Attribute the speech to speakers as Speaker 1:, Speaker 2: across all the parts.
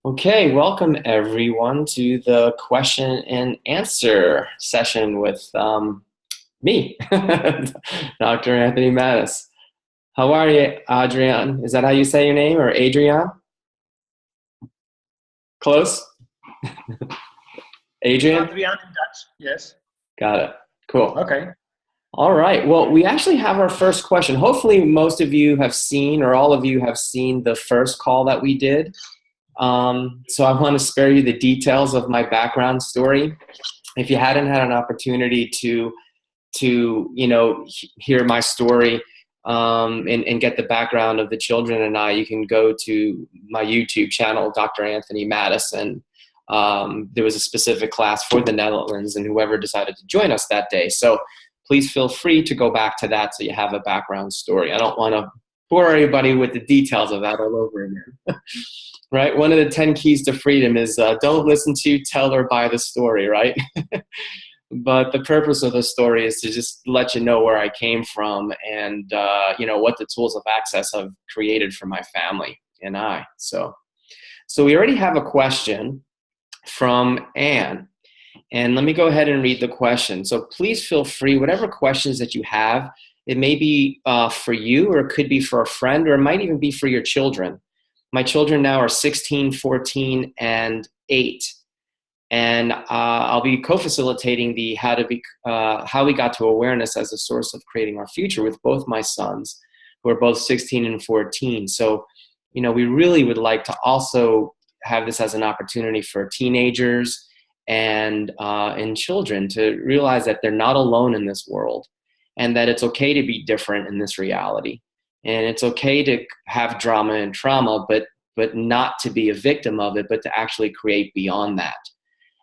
Speaker 1: Okay, welcome everyone to the question and answer session with me, Dr. Anthony Mattis. How are you, Adrian? Is that how you say your name, or Adrian? Close? Adrian?
Speaker 2: Adrian in Dutch. Yes.
Speaker 1: Got it. Cool.
Speaker 2: Okay.
Speaker 1: All right. Well, we actually have our first question. Hopefully, most of you have seen, or all of you have seen, the first call that we did. So I want to spare you the details of my background story. If you hadn't had an opportunity to hear my story and get the background of the children and I, you can go to my YouTube channel, Dr. Anthony Mattis, and there was a specific class for the Netherlands and whoever decided to join us that day. So please feel free to go back to that so you have a background story. I don't want to bore everybody with the details of that all over again. Right? One of the 10 keys to freedom is don't listen to, tell, or buy the story, right? But the purpose of the story is to just let you know where I came from and what the tools of access have created for my family and I. So we already have a question from Anne. And let me go ahead and read the question. So please feel free, whatever questions that you have, it may be for you, or it could be for a friend, or it might even be for your children. My children now are 16, 14, and 8. And I'll be co-facilitating the how we got to awareness as a source of creating our future with both my sons, who are both 16 and 14. So, we really would like to also have this as an opportunity for teenagers and children to realize that they're not alone in this world, and that it's okay to be different in this reality. And it's okay to have drama and trauma, but not to be a victim of it, but to actually create beyond that.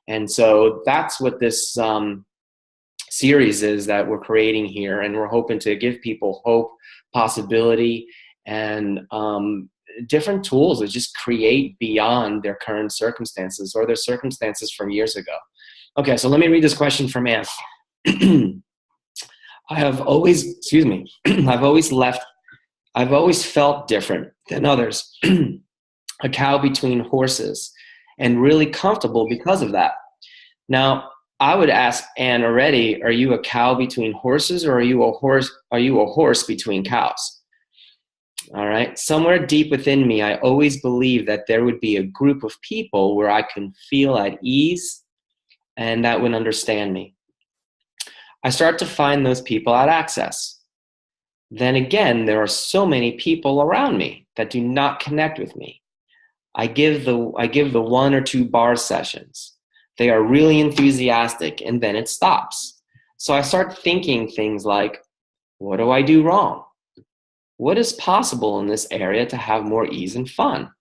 Speaker 1: And so that's what this series is that we're creating here. And we're hoping to give people hope, possibility, and different tools to just create beyond their current circumstances or their circumstances from years ago. Okay, so let me read this question from Anne. I've always felt different than others, a cow between horses, and really comfortable because of that. Now, I would ask Anne already, are you a cow between horses, or are you a horse between cows? All right. Somewhere deep within me, I always believed that there would be a group of people where I can feel at ease and that would understand me. I start to find those people at Access. Then again, there are so many people around me that do not connect with me. I give the 1 or 2 bar sessions. They are really enthusiastic, and then it stops. So I start thinking things like, what do I do wrong? What is possible in this area to have more ease and fun?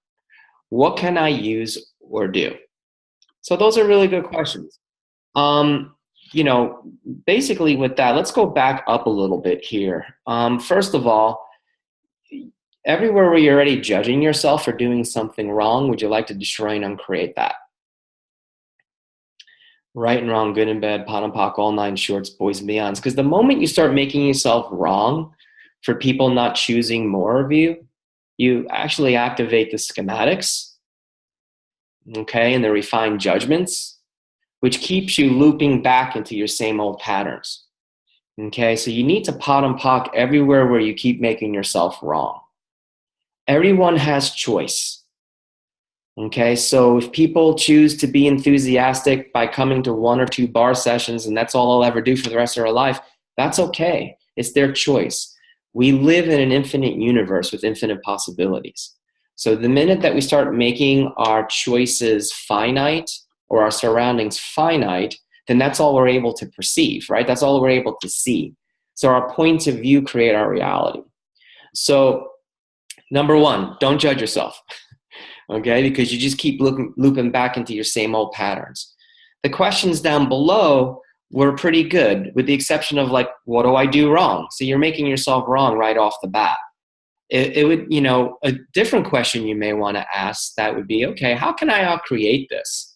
Speaker 1: What can I use or do? So those are really good questions. Basically with that, let's go back up a little bit here. First of all, everywhere where you're already judging yourself for doing something wrong, would you like to destroy and uncreate that? Right and wrong, good and bad, pot and pock, all 9 shorts, boys and beyonds. Because the moment you start making yourself wrong for people not choosing more of you, you actually activate the schematics, okay, and the refined judgments, which keeps you looping back into your same old patterns. Okay, so you need to pot and pock everywhere where you keep making yourself wrong. Everyone has choice. Okay, so if people choose to be enthusiastic by coming to 1 or 2 bar sessions and that's all they'll ever do for the rest of their life, that's okay. It's their choice. We live in an infinite universe with infinite possibilities. So the minute that we start making our choices finite or our surroundings finite, then that's all we're able to perceive, right? That's all we're able to see. So our points of view create our reality. So number 1, don't judge yourself, okay? Because you just keep looping back into your same old patterns. The questions down below were pretty good, with the exception of like, what do I do wrong? So you're making yourself wrong right off the bat. It would, a different question you may want to ask that would be, okay, how can I create this?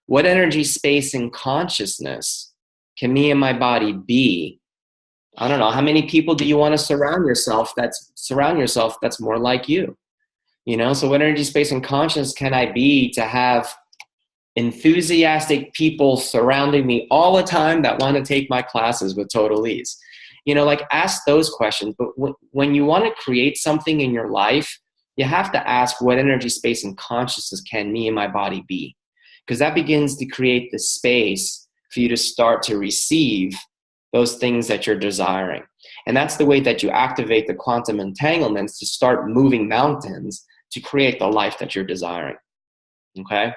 Speaker 1: What energy, space, and consciousness can me and my body be? I don't know. How many people do you want to surround yourself that's more like you? So what energy, space, and consciousness can I be to have enthusiastic people surrounding me all the time that want to take my classes with total ease? Like, ask those questions. But when you want to create something in your life, you have to ask, what energy, space, and consciousness can me and my body be? Because that begins to create the space for you to start to receive those things that you're desiring. And that's the way that you activate the quantum entanglements to start moving mountains to create the life that you're desiring. Okay?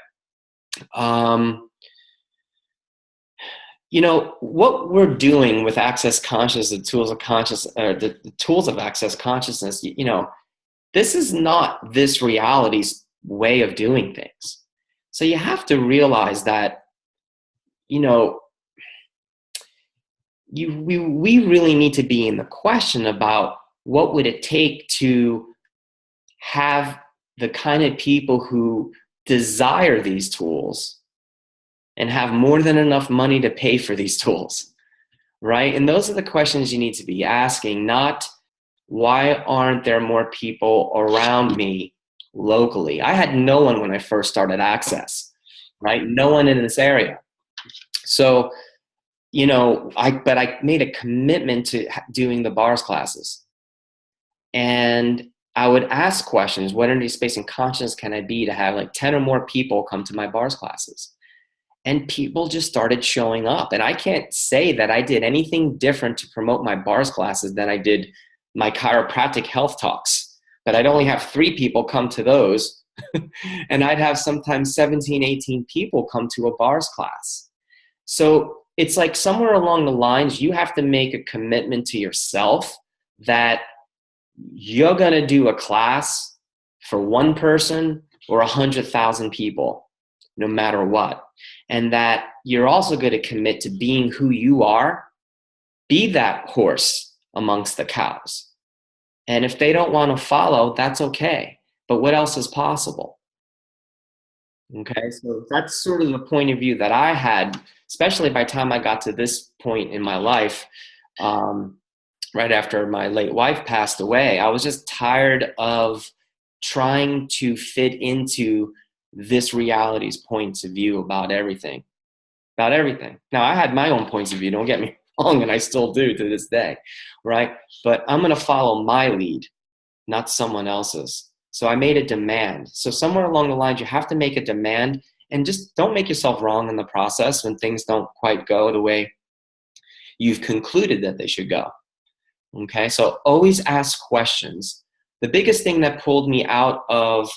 Speaker 1: What we're doing with Access Consciousness, the tools of conscious, or the tools of Access Consciousness, this is not this reality's way of doing things. So you have to realize that, we really need to be in the question about what would it take to have the kind of people who desire these tools and have more than enough money to pay for these tools, right? And those are the questions you need to be asking, not why aren't there more people around me locally? I had no one when I first started Access, right? No one in this area. So, but I made a commitment to doing the bars classes. And I would ask questions, what energy, space, and consciousness can I be to have like 10 or more people come to my bars classes? And people just started showing up. And I can't say that I did anything different to promote my bars classes than I did my chiropractic health talks. But I'd only have 3 people come to those. And I'd have sometimes 17, 18 people come to a bars class. So it's like somewhere along the lines, you have to make a commitment to yourself that you're going to do a class for one person or 100,000 people, no matter what. And that you're also going to commit to being who you are. Be that horse amongst the cows. And if they don't want to follow, that's okay. But what else is possible? Okay, so that's sort of the point of view that I had, especially by the time I got to this point in my life, right after my late wife passed away. I was just tired of trying to fit into this reality's points of view about everything. Now, I had my own points of view, don't get me wrong, and I still do to this day, right? But I'm going to follow my lead, not someone else's. So I made a demand. So somewhere along the lines, you have to make a demand, and just don't make yourself wrong in the process when things don't quite go the way you've concluded that they should go. Okay, so always ask questions. The biggest thing that pulled me out of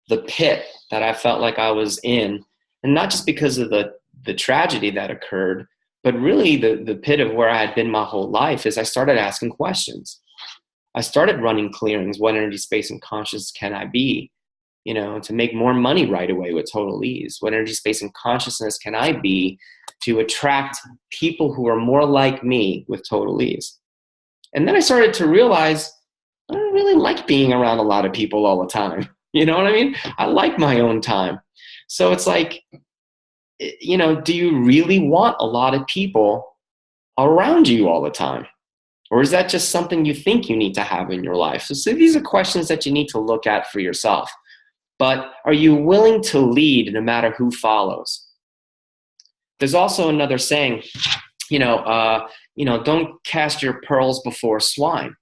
Speaker 1: the pit that I felt like I was in, and not just because of the tragedy that occurred, but really the pit of where I had been my whole life, is I started asking questions. I started running clearings. What energy, space, and consciousness can I be, to make more money right away with total ease? What energy, space, and consciousness can I be to attract people who are more like me with total ease? And then I started to realize I don't really like being around a lot of people all the time. You know what I mean? I like my own time. So it's like, do you really want a lot of people around you all the time? Or is that just something you think you need to have in your life? So these are questions that you need to look at for yourself. But are you willing to lead no matter who follows? There's also another saying, don't cast your pearls before swine.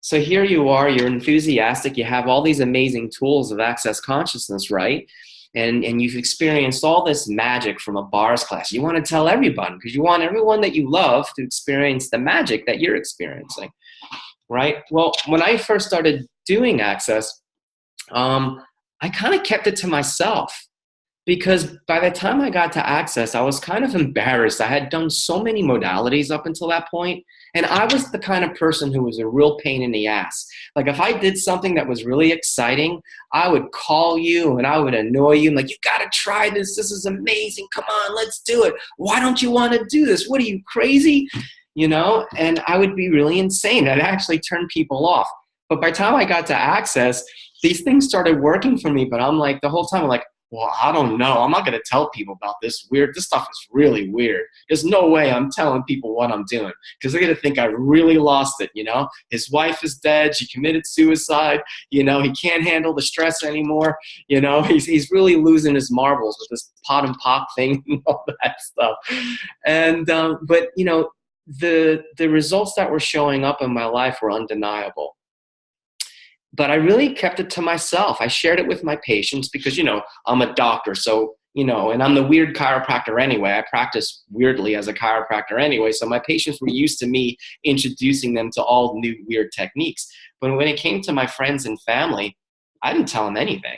Speaker 1: So here you are, you're enthusiastic, you have all these amazing tools of Access Consciousness, right? And you've experienced all this magic from a bars class. You want to tell everyone because you want everyone that you love to experience the magic that you're experiencing, right? Well, when I first started doing Access, I kind of kept it to myself, because by the time I got to Access, I was kind of embarrassed. I had done so many modalities up until that point, and I was the kind of person who was a real pain in the ass. Like if I did something that was really exciting, I would call you and I would annoy you. I'm like, you got to try this. This is amazing. Come on, let's do it. Why don't you want to do this? What are you, crazy? And I would be really insane. I'd actually turn people off. But by the time I got to Access, these things started working for me. But I'm like, the whole time I'm like, well, I don't know. I'm not going to tell people about this stuff is really weird. There's no way I'm telling people what I'm doing because they're going to think I really lost it. His wife is dead. She committed suicide. He can't handle the stress anymore. He's really losing his marbles with this pot and pop thing and all that stuff. And, but the results that were showing up in my life were undeniable. But I really kept it to myself. I shared it with my patients because, I'm a doctor. So, and I'm the weird chiropractor anyway. I practice weirdly as a chiropractor anyway. So my patients were used to me introducing them to all new weird techniques. But when it came to my friends and family, I didn't tell them anything.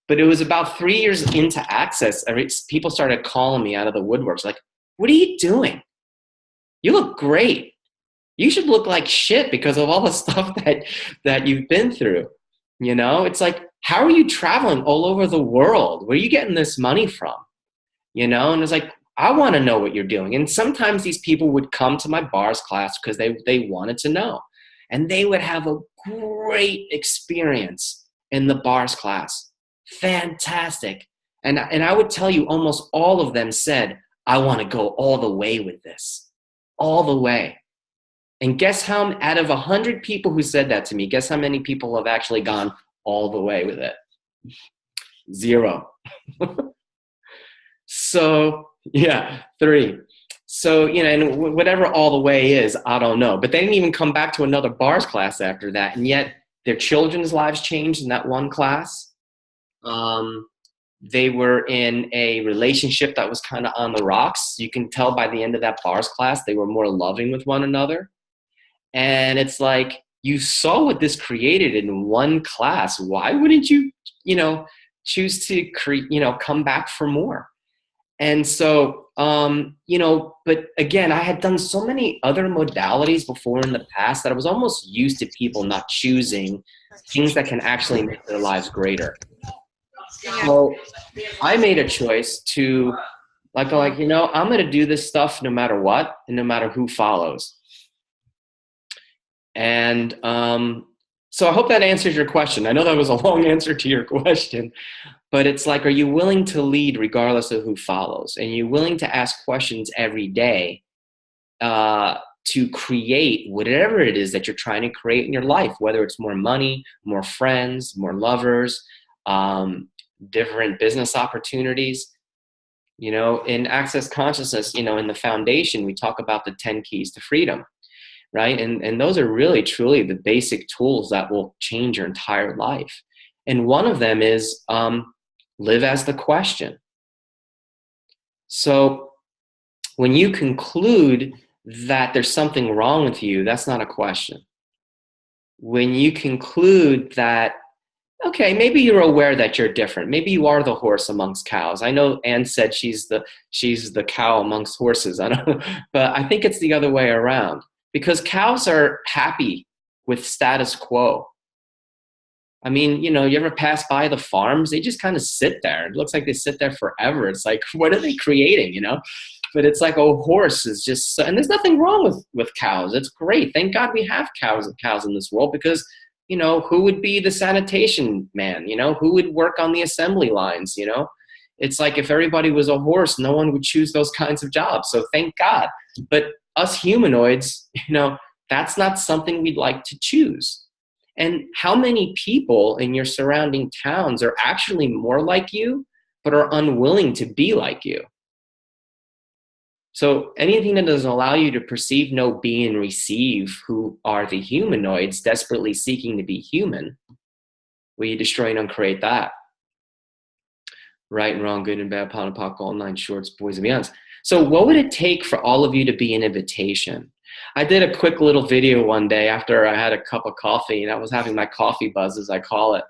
Speaker 1: But it was about 3 years into Access, people started calling me out of the woodworks like, what are you doing? You look great. You should look like shit because of all the stuff that you've been through. It's like, how are you traveling all over the world? Where are you getting this money from? And it's like, I want to know what you're doing. And sometimes these people would come to my bars class because they wanted to know. And they would have a great experience in the bars class. Fantastic. And I would tell you almost all of them said, I want to go all the way with this. All the way. And guess how, out of 100 people who said that to me, guess how many people have actually gone all the way with it? 0. So, yeah, 3. So, and whatever all the way is, I don't know. But they didn't even come back to another bars class after that. And yet their children's lives changed in that one class. They were in a relationship that was kind of on the rocks. You can tell by the end of that bars class, they were more loving with one another. And it's like, you saw what this created in one class. Why wouldn't you, choose to come back for more? And so, but again, I had done so many other modalities before in the past that I was almost used to people not choosing things that can actually make their lives greater. So I made a choice to I'm going to do this stuff no matter what and no matter who follows. And so I hope that answers your question. I know that was a long answer to your question, but it's like, are you willing to lead regardless of who follows? And you're willing to ask questions every day to create whatever it is that you're trying to create in your life, whether it's more money, more friends, more lovers, different business opportunities. In Access Consciousness, in the foundation, we talk about the 10 keys to freedom. Right? And those are really, truly the basic tools that will change your entire life. And one of them is live as the question. So when you conclude that there's something wrong with you, that's not a question. When you conclude that, okay, maybe you're aware that you're different. Maybe you are the horse amongst cows. I know Anne said she's the cow amongst horses. I don't, but I think it's the other way around. Because cows are happy with status quo. I mean, you ever pass by the farms? They just kind of sit there. It looks like they sit there forever. It's like, what are they creating, But it's like a horse is just, and there's nothing wrong with cows. It's great. Thank God we have cows in this world because, who would be the sanitation man? Who would work on the assembly lines, It's like if everybody was a horse, no one would choose those kinds of jobs. So thank God. But us humanoids, that's not something we'd like to choose. And how many people in your surrounding towns are actually more like you, but are unwilling to be like you? So anything that doesn't allow you to perceive, know, be, and receive who are the humanoids desperately seeking to be human, will you destroy and uncreate that? Right and wrong, good and bad, pound and pock, all 9 shorts, boys and beyonds. So what would it take for all of you to be an invitation? I did a quick little video one day after I had a cup of coffee, and I was having my coffee buzz, as I call it.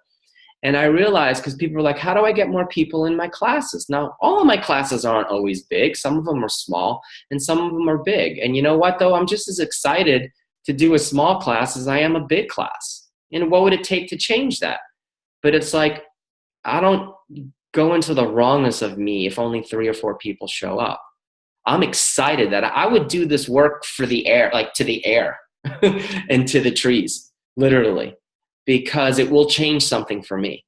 Speaker 1: And I realized, because people were like, how do I get more people in my classes? Now, all of my classes aren't always big. Some of them are small, and some of them are big. And you know what, though? I'm just as excited to do a small class as I am a big class. And what would it take to change that? But it's like, I don't go into the wrongness of me if only 3 or 4 people show up. I'm excited that I would do this work for the air, like to the air and to the trees, literally, because it will change something for me.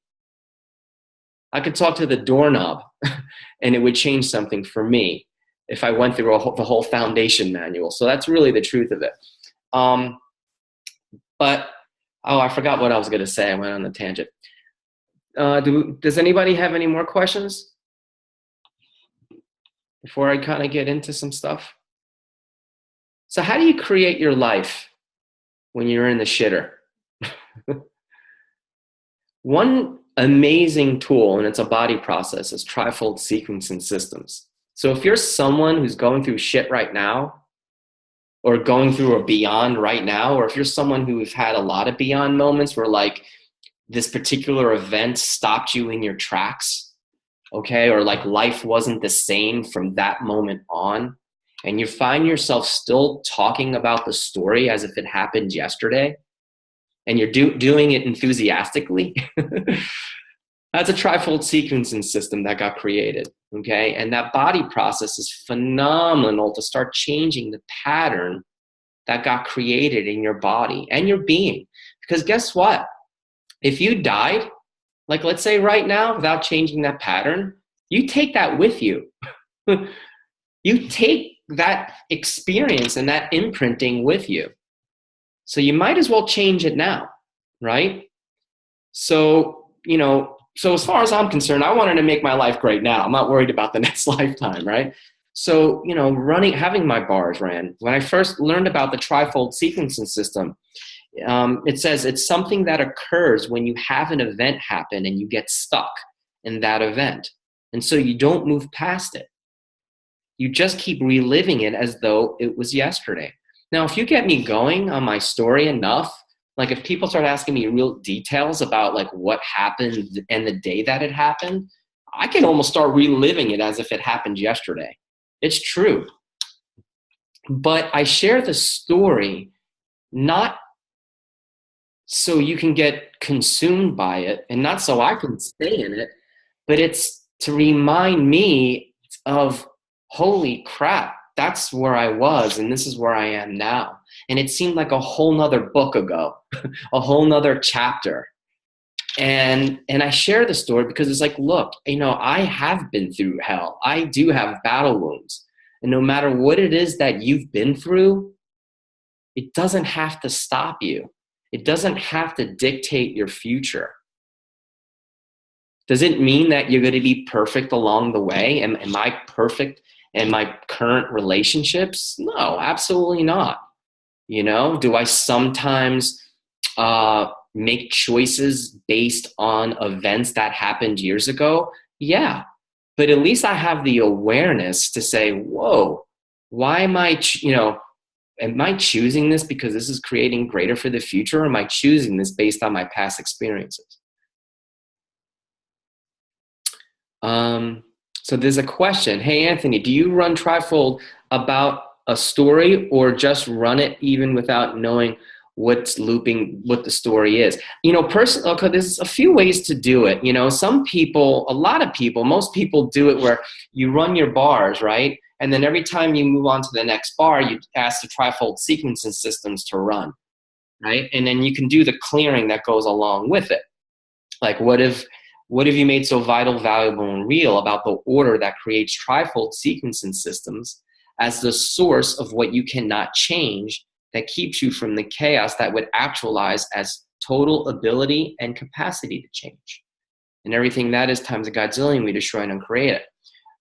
Speaker 1: I could talk to the doorknob and it would change something for me if I went through the whole foundation manual. So that's really the truth of it. But, I forgot what I was going to say. I went on a tangent. Does anybody have any more questions before I kind of get into some stuff? So how do you create your life when you're in the shitter? One amazing tool, and it's a body process, is trifold sequencing systems. So if you're someone who's going through shit right now, or going through a beyond right now, or if you're someone who's had a lot of beyond moments where like this particular event stopped you in your tracks, okay, or like life wasn't the same from that moment on, and you find yourself still talking about the story as if it happened yesterday, and you're doing it enthusiastically, that's a trifold sequencing system that got created, okay? And that body process is phenomenal to start changing the pattern that got created in your body and your being. Because guess what? If you died, like let's say right now, without changing that pattern, you take that with you. You take that experience and that imprinting with you. So you might as well change it now, right? So, so as far as I'm concerned, I wanted to make my life great now. I'm not worried about the next lifetime, right? So, having my bars ran. When I first learned about the trifold sequencing system, it says it's something that occurs when you have an event happen and you get stuck in that event. And so you don't move past it. You just keep reliving it as though it was yesterday. Now, if you get me going on my story enough, like if people start asking me real details about like what happened and the day that it happened, I can almost start reliving it as if it happened yesterday. It's true. But I share the story not so you can get consumed by it and not so I can stay in it, but it's to remind me of, holy crap, that's where I was and this is where I am now. And it seemed like a whole nother book ago, a whole nother chapter. And I share the story because it's like, look, I have been through hell. I do have battle wounds. And no matter what it is that you've been through, it doesn't have to stop you. It doesn't have to dictate your future. Does it mean that you're going to be perfect along the way? Am I perfect in my current relationships? No, absolutely not. Do I sometimes make choices based on events that happened years ago? Yeah. But at least I have the awareness to say, whoa, why am I, am I choosing this because this is creating greater for the future? Or am I choosing this based on my past experiences? So there's a question. Hey, Anthony, do you run Trifold about a story or just run it even without knowing what's looping, what the story is? Okay, there's a few ways to do it. Some people, a lot of people, most people do it where you run your bars, right? And then every time you move on to the next bar, you ask the trifold sequencing systems to run, right? And then you can do the clearing that goes along with it. Like what have you made so vital, valuable, and real about the order that creates trifold sequencing systems as the source of what you cannot change that keeps you from the chaos that would actualize as total ability and capacity to change? And everything that is times a godzillion, we destroy and uncreate it.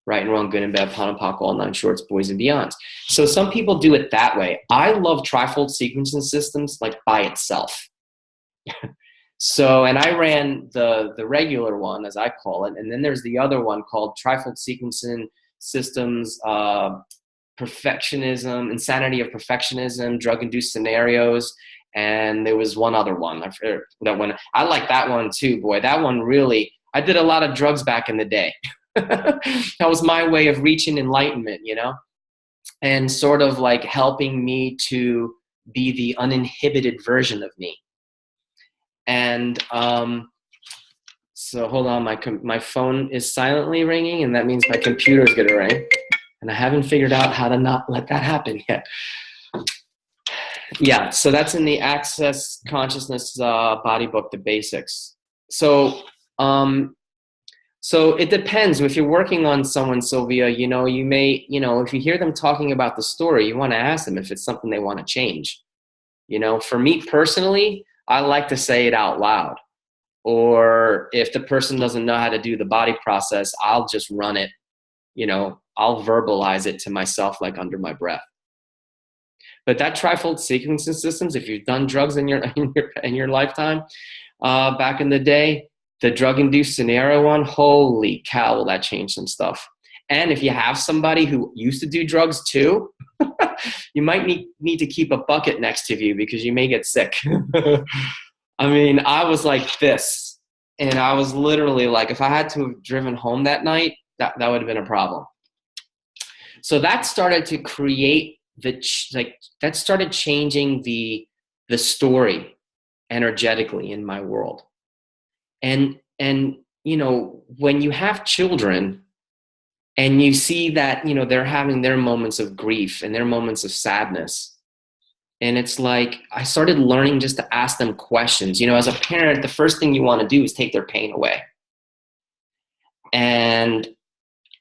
Speaker 1: Right and wrong, good and bad, PON and POC, all nine shorts, boys and beyonds. So some people do it that way. I love trifold sequencing systems like by itself. So, and I ran the regular one, as I call it, and then there's the other one called Trifold Sequencing Systems, Perfectionism, Insanity of Perfectionism, Drug-Induced Scenarios, and there was one other one. I forget that one. I like that one too, boy. That one really, I did a lot of drugs back in the day. That was my way of reaching enlightenment, and sort of like helping me to be the uninhibited version of me. And so hold on, my phone is silently ringing, and that means my computer is gonna ring, and I haven't figured out how to not let that happen yet. Yeah, so that's in the Access Consciousness body book, The Basics. So So it depends. If you're working on someone, Sylvia, you may, if you hear them talking about the story, you want to ask them if it's something they want to change. For me personally, I like to say it out loud. Or if the person doesn't know how to do the body process, I'll just run it. I'll verbalize it to myself, like under my breath. But that trifold sequencing systems, if you've done drugs in your lifetime, back in the day, the drug-induced scenario one, holy cow, will that change some stuff. And if you have somebody who used to do drugs too, you might need to keep a bucket next to you because you may get sick. I mean, I was like this, and I was literally like, if I had to have driven home that night, that would have been a problem. So that started to create that started changing the story energetically in my world. And when you have children and you see that, they're having their moments of grief and their moments of sadness, and it's like, I started learning just to ask them questions. As a parent, the first thing you want to do is take their pain away. And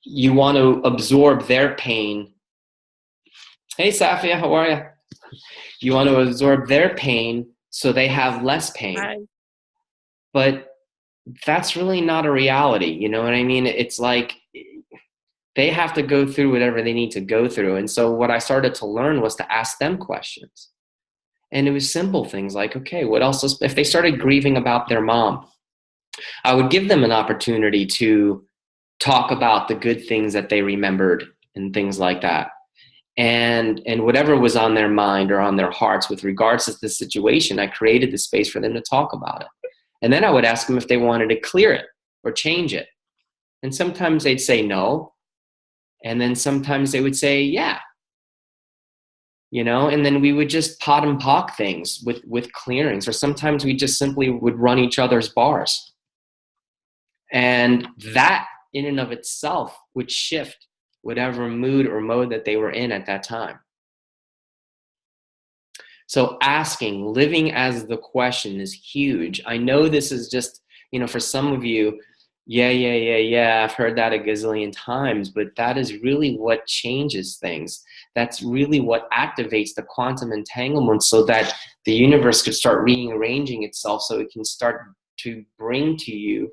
Speaker 1: you want to absorb their pain. Hey, Safia, how are you? You want to absorb their pain so they have less pain.
Speaker 2: Hi.
Speaker 1: But that's really not a reality. You know what I mean? It's like they have to go through whatever they need to go through. And so what I started to learn was to ask them questions. And it was simple things like, okay, what else if they started grieving about their mom, I would give them an opportunity to talk about the good things that they remembered and things like that. And whatever was on their mind or on their hearts with regards to the situation, I created the space for them to talk about it. And then I would ask them if they wanted to clear it or change it. And sometimes they'd say no. And then sometimes they would say, yeah. And then we would just pot and pock things with clearings. Or sometimes we just simply would run each other's bars. And that in and of itself would shift whatever mood or mode that they were in at that time. So asking, living as the question is huge. I know this is just, for some of you, yeah, I've heard that a gazillion times, but that is really what changes things. That's really what activates the quantum entanglement so that the universe could start rearranging itself so it can start to bring to you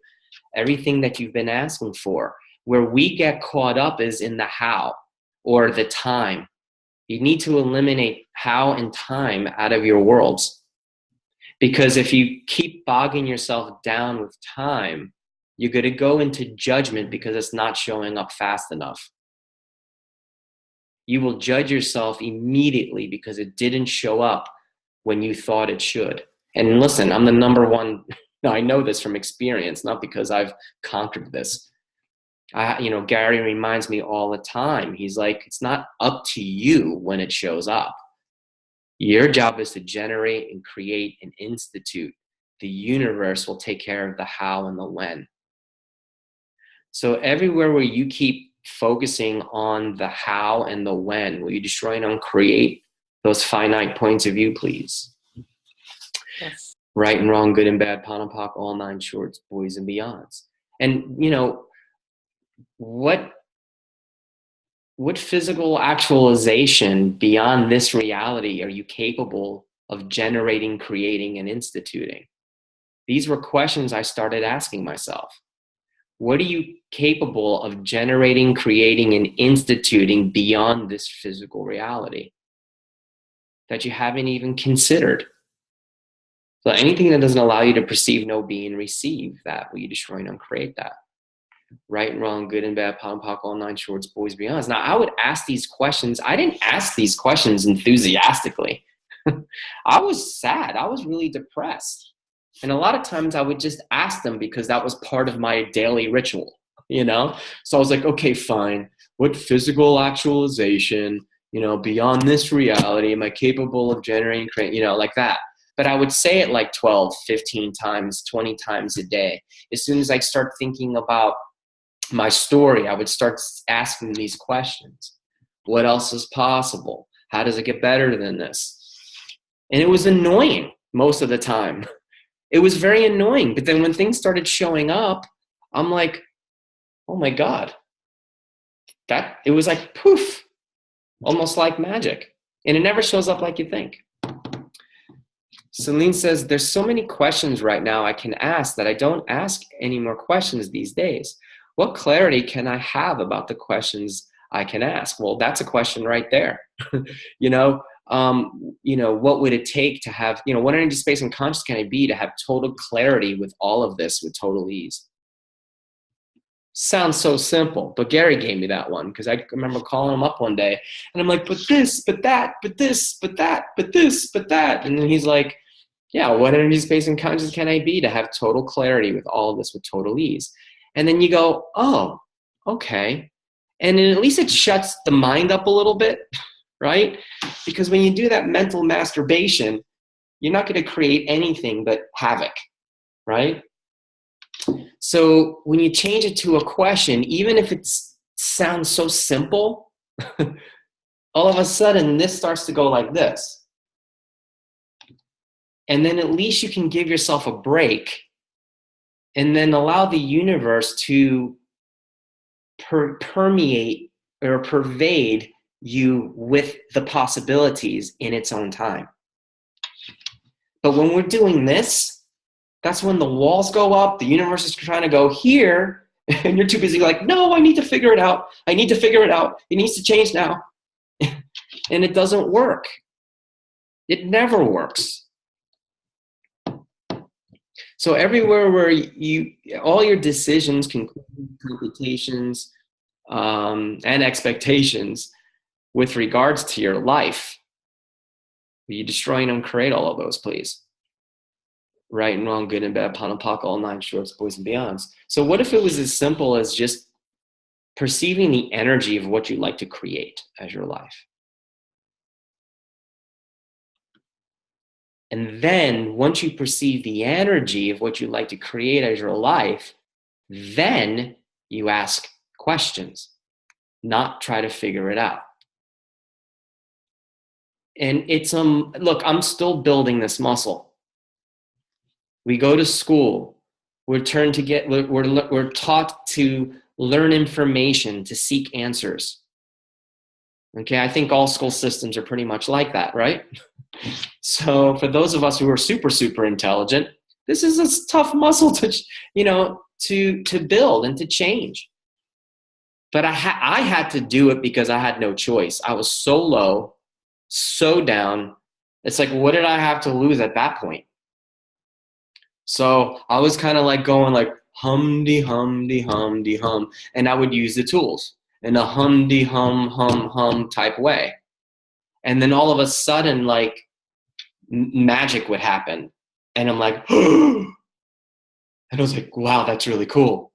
Speaker 1: everything that you've been asking for. Where we get caught up is in the how or the time. You need to eliminate how and time out of your worlds. Because if you keep bogging yourself down with time, you're going to go into judgment because it's not showing up fast enough. You will judge yourself immediately because it didn't show up when you thought it should. And listen, I'm the number one. I know this from experience, not because I've conquered this. Gary reminds me all the time. He's like, it's not up to you when it shows up. Your job is to generate and create and institute. The universe will take care of the how and the when. So everywhere where you keep focusing on the how and the when, will you destroy and uncreate those finite points of view, please?
Speaker 2: Yes.
Speaker 1: Right and wrong, good and bad, PON and POC, all nine shorts, boys and beyonds. And, what physical actualization beyond this reality are you capable of generating, creating, and instituting? These were questions I started asking myself. What are you capable of generating, creating, and instituting beyond this physical reality that you haven't even considered? So anything that doesn't allow you to perceive, know, be, and receive that, will you destroy and uncreate that? Right and wrong, good and bad, PON, POC, all nine shorts, boys, beyonds. Now, I would ask these questions. I didn't ask these questions enthusiastically. I was sad. I was really depressed. And a lot of times I would just ask them because that was part of my daily ritual, So I was like, okay, fine. What physical actualization, beyond this reality, am I capable of generating, creating, like that? But I would say it like 12, 15 times, 20 times a day. As soon as I start thinking about my story, I would start asking these questions. What else is possible? How does it get better than this? And it was annoying most of the time. It was very annoying. But then when things started showing up, I'm like, oh my God, that it was like poof, almost like magic. And it never shows up like you think. Celine says, there's so many questions right now I can ask that I don't ask any more questions these days. What clarity can I have about the questions I can ask? Well, that's a question right there. you know, what would it take to have, what energy, space, and conscious can I be to have total clarity with all of this with total ease? Sounds so simple, but Gary gave me that one because I remember calling him up one day and I'm like, but this, but that, but this, but that, but this, but that. And then he's like, yeah, what energy, space, and conscious can I be to have total clarity with all of this with total ease? And then you go, oh, okay. And then at least it shuts the mind up a little bit, right? Because when you do that mental masturbation, you're not going to create anything but havoc, right? So when you change it to a question, even if it sounds so simple, all of a sudden this starts to go like this. And then at least you can give yourself a break and then allow the universe to permeate or pervade you with the possibilities in its own time. But when we're doing this, that's when the walls go up, the universe is trying to go here, and you're too busy like, no, I need to figure it out. I need to figure it out. It needs to change now. And it doesn't work. It never works. So everywhere where all your decisions, conclusions, computations, and expectations with regards to your life, you destroy and uncreate all of those, please. Right and wrong, good and bad, POD and POC, all nine shorts, boys and beyonds. So what if it was as simple as just perceiving the energy of what you'd like to create as your life? And then once you perceive the energy of what you'd like to create as your life, then you ask questions, not try to figure it out. And it's, look, I'm still building this muscle. We go to school, we're taught to learn information, to seek answers. Okay, I think all school systems are pretty much like that, right? So for those of us who are super, super intelligent, this is a tough muscle to build and to change. But I had to do it because I had no choice. I was so low, so down. It's like, what did I have to lose at that point? So I was kind of like going like hum-de, hum-de, hum-de, hum. And I would use the tools in a hum-de, hum, hum, hum type way. And then all of a sudden, like, magic would happen. And I'm like, and I was like, wow, that's really cool.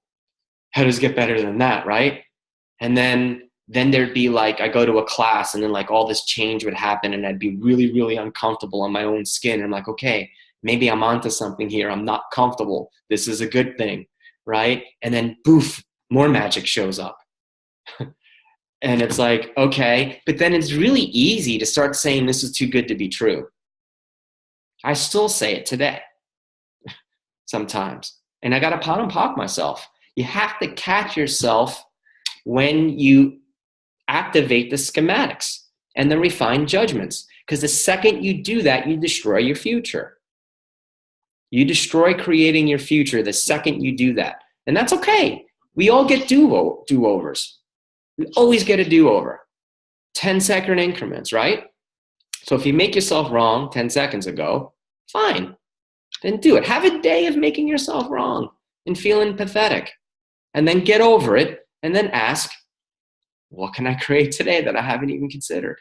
Speaker 1: How does it get better than that, right? And then there'd be like, I go to a class and then like all this change would happen and I'd be really, really uncomfortable on my own skin. And I'm like, okay, maybe I'm onto something here. I'm not comfortable. This is a good thing, right? And then poof, more magic shows up. And it's like, okay, but then it's really easy to start saying this is too good to be true. I still say it today sometimes. And I got to POD and POC myself. You have to catch yourself when you activate the schematics and the refined judgments. Because the second you do that, you destroy your future. You destroy creating your future the second you do that. And that's okay. We all get do-overs. We always get a do-over. 10-second increments, right? So if you make yourself wrong 10 seconds ago, fine. Then do it. Have a day of making yourself wrong and feeling pathetic. And then get over it and then ask, what can I create today that I haven't even considered?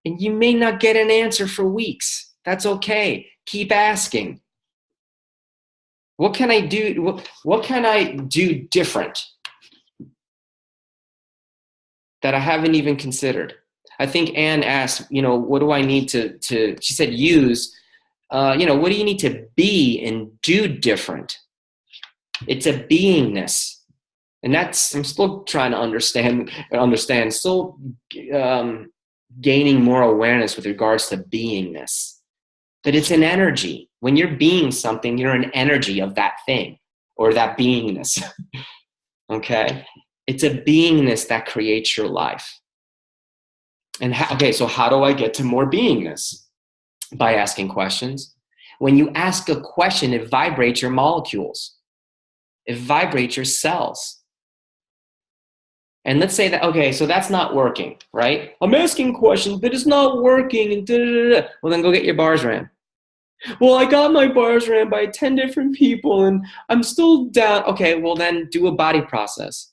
Speaker 1: And you may not get an answer for weeks. That's okay. Keep asking. What can I do? What can I do different that I haven't even considered? I think Anne asked, what do I need to she said, use, what do you need to be and do different? It's a beingness. And that's, I'm still trying to understand, still gaining more awareness with regards to beingness. But it's an energy. When you're being something, you're an energy of that thing. or that beingness. Okay? It's a beingness that creates your life. And so how do I get to more beingness? By asking questions. When you ask a question, it vibrates your molecules. It vibrates your cells. And let's say that, okay, so that's not working, right? I'm asking questions, but it's not working. And well, then go get your bars ran. Well, I got my bars ran by 10 different people and I'm still down. Okay, well then do a body process.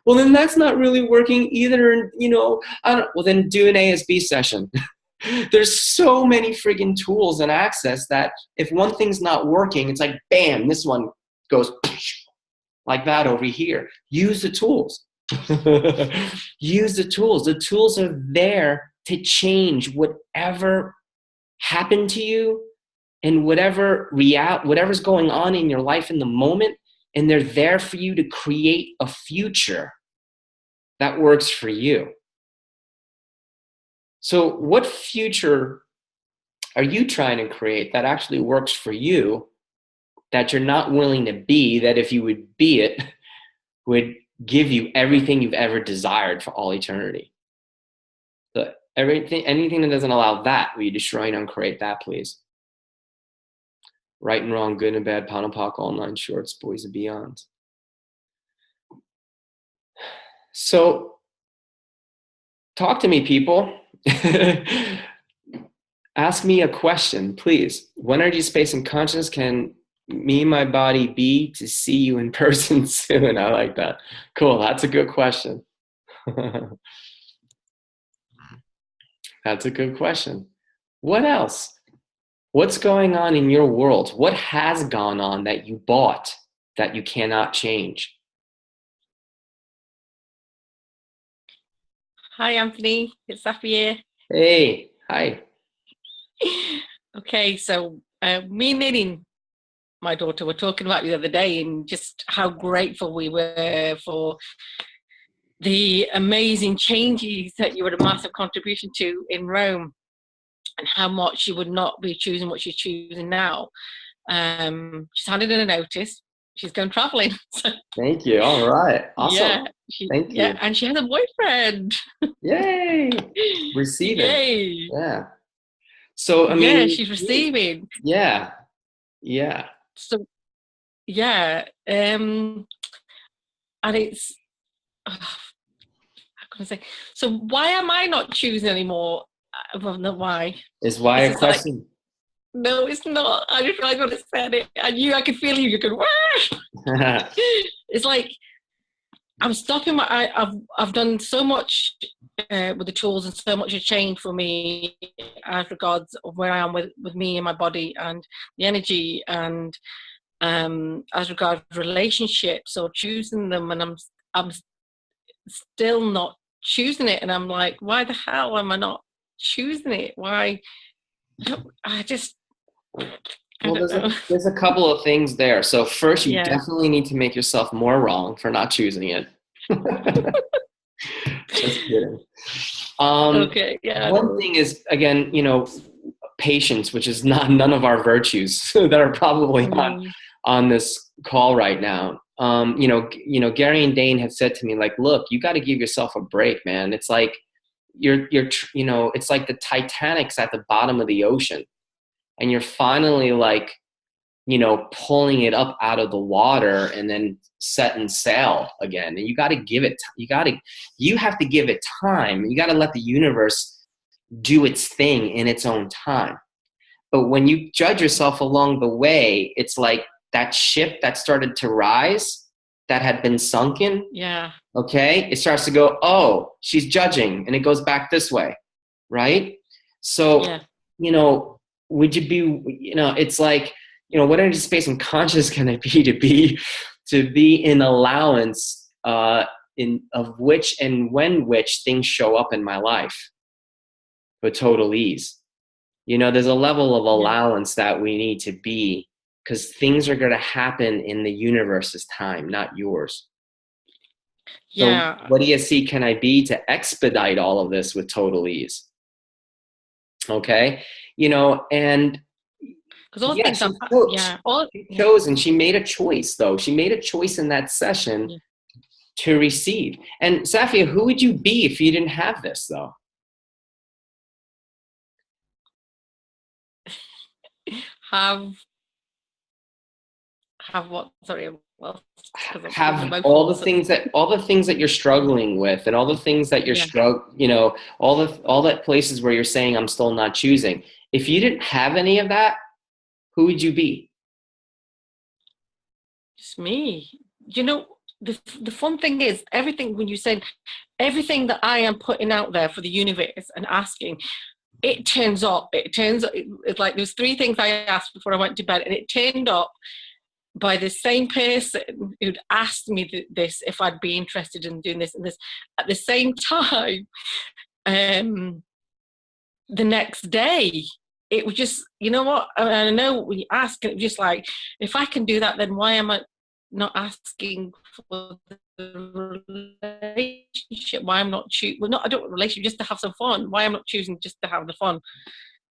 Speaker 1: Well, then that's not really working either. And well then do an ASB session. There's so many friggin' tools and access that if one thing's not working, it's like, bam, this one goes like that over here. Use the tools. Use the tools. The tools are there to change whatever happened to you and whatever's going on in your life in the moment, and they're there for you to create a future that works for you. So what future are you trying to create that actually works for you, that you're not willing to be, that if you would be it, would give you everything you've ever desired for all eternity? So anything that doesn't allow that, will you destroy and uncreate that, please? Right and wrong, good and bad, pound and pock, all nine shorts, boys and beyond. So talk to me, people. Ask me a question, please. What energy, space, and consciousness can me and my body be to see you in person soon? I like that. Cool. That's a good question. That's a good question. What else? What's going on in your world? What has gone on that you bought that you cannot change?
Speaker 2: Hi, Anthony. It's Safi here.
Speaker 1: Hey, hi.
Speaker 2: Okay, so me and Nadine, my daughter, were talking about the other day and just how grateful we were for the amazing changes that you were a massive contribution to in Rome, and how much she would not be choosing what she's choosing now. She's handed in a notice. She's going traveling.
Speaker 1: Thank you. All right. Awesome.
Speaker 2: Yeah.
Speaker 1: Thank you.
Speaker 2: Yeah, and she has a boyfriend.
Speaker 1: Yay. Receiving.
Speaker 2: Yay.
Speaker 1: Yeah. So, I mean.
Speaker 2: Yeah, she's receiving.
Speaker 1: Yeah. Yeah.
Speaker 2: So, yeah. And it's, how can I say? So why am I not choosing anymore? Well, not why.
Speaker 1: Is why a question?
Speaker 2: Like, no, it's not. I just realized when I said it. I could feel you going, wah! It's like, I'm stopping I've done so much with the tools, and so much has changed for me as regards of where I am with me and my body and the energy, and as regards relationships or choosing them, and I'm still not choosing it, and I'm like, why the hell am I not choosing it? Why? I just.
Speaker 1: Well, there's a couple of things there. So first, you
Speaker 2: Yeah.
Speaker 1: definitely need to make yourself more wrong for not choosing it. Just kidding.
Speaker 2: Okay. Yeah.
Speaker 1: One thing is, again, patience, which is none of our virtues that are probably on this call right now. Gary and Dane have said to me, like, look, you got to give yourself a break, man. It's like it's like the Titanic's at the bottom of the ocean, and you're finally like, pulling it up out of the water and then setting sail again. And you got to give it, you have to give it time. You got to let the universe do its thing in its own time. But when you judge yourself along the way, it's like that ship that started to rise that had been sunken.
Speaker 2: Yeah.
Speaker 1: Okay. It starts to go, oh, she's judging, and it goes back this way. Right. So,
Speaker 2: yeah.
Speaker 1: Would you be, it's like, what energy, space, and conscious can it be to be in allowance of which and when which things show up in my life with total ease. There's a level of allowance that we need to be, because things are going to happen in the universe's time, not yours.
Speaker 2: Yeah.
Speaker 1: So what ESC can I be to expedite all of this with total ease? Okay. And
Speaker 2: Because all the
Speaker 1: Yeah,
Speaker 2: things
Speaker 1: she
Speaker 2: I'm,
Speaker 1: chose.
Speaker 2: yeah, all,
Speaker 1: She
Speaker 2: yeah,
Speaker 1: chose, and she made a choice, though. She made a choice in that session
Speaker 2: yeah.
Speaker 1: to receive. And Safia, who would you be if you didn't have this, though?
Speaker 2: Have, have what? Sorry, well, because I'm feeling
Speaker 1: Have
Speaker 2: emotional. So,
Speaker 1: all the things that you're struggling with, and all the things that
Speaker 2: yeah,
Speaker 1: all the places where you're saying I'm still not choosing. If you didn't have any of that, who would you be?
Speaker 2: it's me. You know, the fun thing is everything when you said everything that I am putting out there for the universe and asking, it turns up. It's like there's three things I asked before I went to bed, and it turned up by the same person who'd asked me this if I'd be interested in doing this and this at the same time. The next day, it was just, you know what? I know when you ask, it was just like, if I can do that, then why am I not asking for the relationship? Why I'm not choosing? Well, not I don't want a relationship, just to have some fun. Why I'm not choosing just to have the fun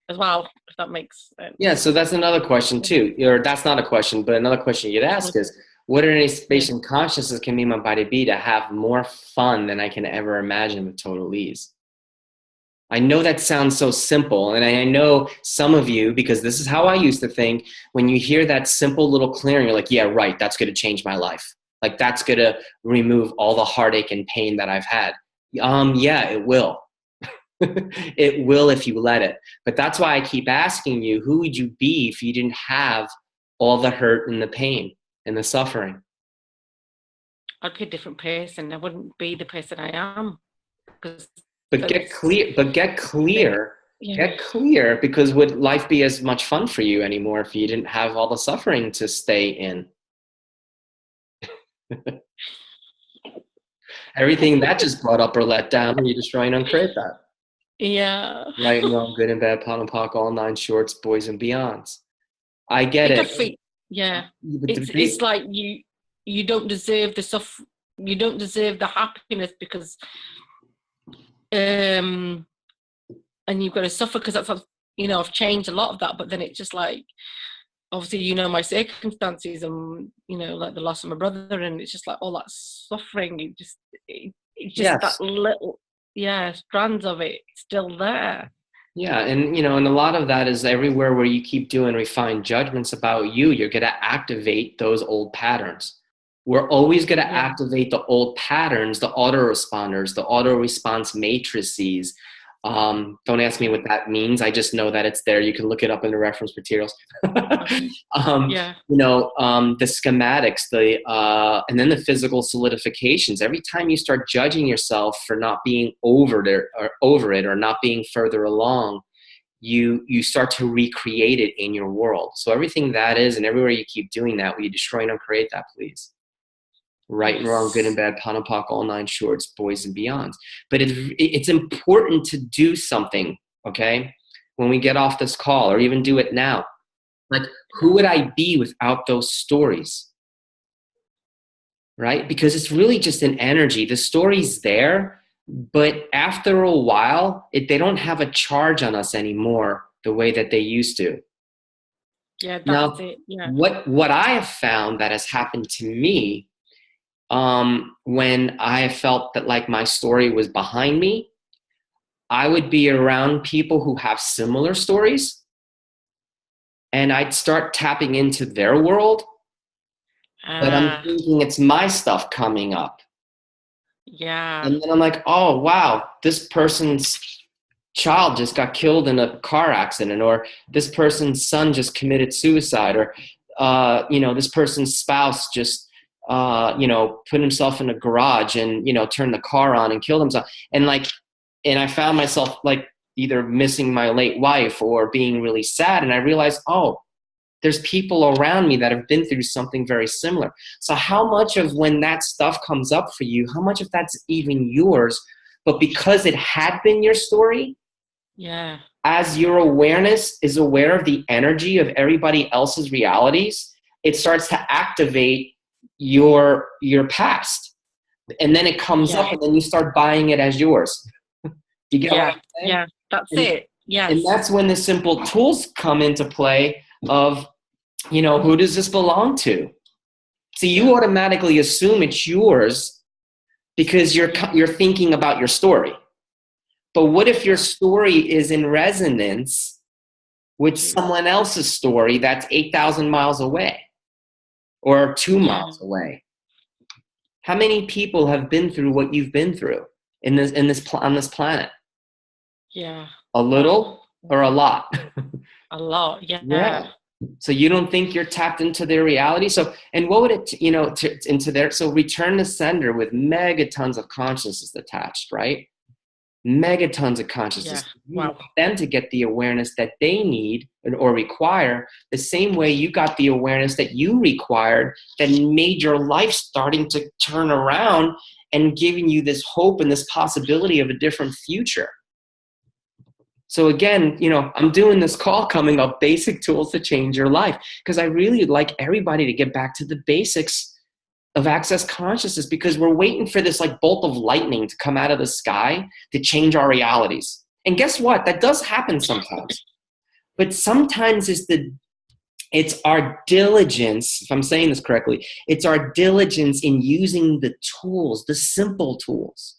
Speaker 2: as well? If that makes sense.
Speaker 1: Yeah, so that's another question too, or that's not a question, but another question you'd ask is, what are any space and consciousness can me my body be to have more fun than I can ever imagine with total ease? I know that sounds so simple, and I know some of you, because this is how I used to think, when you hear that simple little clearing, you're like, yeah, right, that's going to change my life. Like, that's going to remove all the heartache and pain that I've had. Yeah, it will. It will if you let it. But that's why I keep asking you, who would you be if you didn't have all the hurt and the pain and the suffering?
Speaker 2: I'd be a different person. I wouldn't be the person I am. Because
Speaker 1: But get clear.
Speaker 2: Yeah.
Speaker 1: Get clear, because would life be as much fun for you anymore if you didn't have all the suffering to stay in? Everything that just brought up or let down, you destroy and uncreate that.
Speaker 2: Yeah.
Speaker 1: Right and wrong, good and bad, POD and POC, all nine shorts, boys and beyonds. I get it.
Speaker 2: Yeah.
Speaker 1: But
Speaker 2: It's like you don't deserve the stuff. You don't deserve the happiness because and you've got to suffer because that's, you know, I've changed a lot of that, but then it's just like, obviously, you know, my circumstances and, you know, like the loss of my brother, and it's just like all that suffering, it's just
Speaker 1: yes.
Speaker 2: that little, strands of it still there.
Speaker 1: Yeah, and and a lot of that is everywhere where you keep doing refined judgments about you, you're going to activate those old patterns. We're always going to activate the old patterns, the autoresponders, the auto response matrices. Don't ask me what that means. I just know that it's there. You can look it up in the reference materials.
Speaker 2: Okay.
Speaker 1: The schematics, and then the physical solidifications. Every time you start judging yourself for not being over it or not being further along, you start to recreate it in your world. So everything that is, and everywhere you keep doing that, will you destroy and uncreate that, please? Right and wrong, good and bad, POD and POC, all nine shorts, boys and beyonds. But it's important to do something, okay? When we get off this call, or even do it now. Like, who would I be without those stories? Right? Because it's really just an energy. The story's there, but after a while, they don't have a charge on us anymore the way that they used to.
Speaker 2: Yeah, that's
Speaker 1: now,
Speaker 2: it. Yeah.
Speaker 1: What I have found that has happened to me, when I felt that like my story was behind me, I would be around people who have similar stories, and I'd start tapping into their world, but I'm thinking it's my stuff coming up.
Speaker 2: Yeah.
Speaker 1: And then I'm like, oh, wow, this person's child just got killed in a car accident, or this person's son just committed suicide, or, this person's spouse just, put himself in a garage and, turned the car on and killed himself. And I found myself like either missing my late wife or being really sad. And I realized, oh, there's people around me that have been through something very similar. So how much of when that stuff comes up for you, how much of that's even yours? But because it had been your story, as your awareness is aware of the energy of everybody else's realities, it starts to activate your past. And then it comes up, and then you start buying it as yours. You get what I'm saying?
Speaker 2: Yeah, that's it. Yes.
Speaker 1: And that's when the simple tools come into play of, who does this belong to? See, you automatically assume it's yours because you're thinking about your story. But what if your story is in resonance with someone else's story that's 8,000 miles away or 2 miles away? How many people have been through what you've been through on this planet?
Speaker 2: Yeah.
Speaker 1: A little or a lot?
Speaker 2: A lot. Yeah.
Speaker 1: Yeah. So you don't think you're tapped into their reality? So, and what would it, so return to sender with megatons of consciousness attached, right? Megatons of consciousness.
Speaker 2: Yeah. Wow.
Speaker 1: Them to get the awareness that they need or require, the same way you got the awareness that you required that made your life starting to turn around and giving you this hope and this possibility of a different future. So again, I'm doing this call coming up, basic tools to change your life, because I really like everybody to get back to the basics of access consciousness, because we're waiting for this like bolt of lightning to come out of the sky to change our realities. And guess what? That does happen sometimes. But sometimes it's our diligence, if I'm saying this correctly, it's our diligence in using the tools, the simple tools.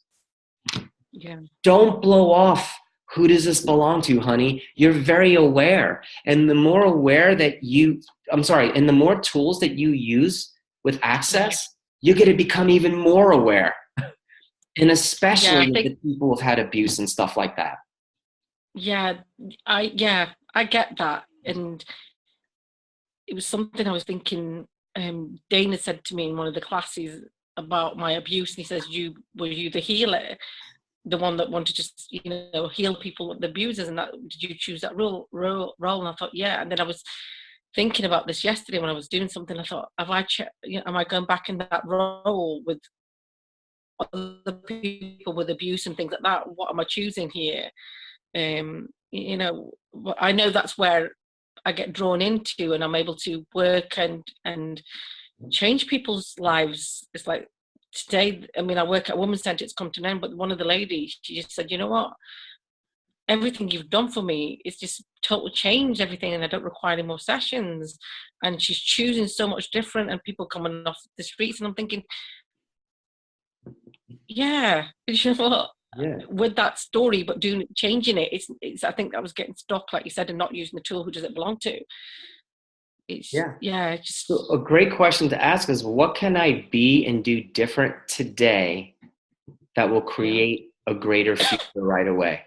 Speaker 2: Yeah.
Speaker 1: Don't blow off. Who does this belong to, honey? You're very aware. And the more aware that and the more tools that you use with access, you're going to become even more aware. And especially with the people who've had abuse and stuff like that.
Speaker 2: Yeah, I get that. And it was something I was thinking, Dana said to me in one of the classes about my abuse, and he says, were you the healer? The one that wanted to just, heal people, the abusers, and that, did you choose that role? And I thought, yeah. And then I was thinking about this yesterday when I was doing something. I thought, am I going back in that role with other people with abuse and things like that? What am I choosing here? I know that's where I get drawn into, and I'm able to work and change people's lives. It's like, today, I work at Women's Centre, it's come to an end, but one of the ladies, she just said, you know what? Everything you've done for me, it's just total changed everything, and I don't require any more sessions. And she's choosing so much different, and people coming off the streets, and I'm thinking, yeah, you know what? Yeah. With that story, but changing it, it's I think I was getting stuck, like you said, and not using the tool. Who does it belong to?
Speaker 1: So a great question to ask is, what can I be and do different today that will create a greater future right away?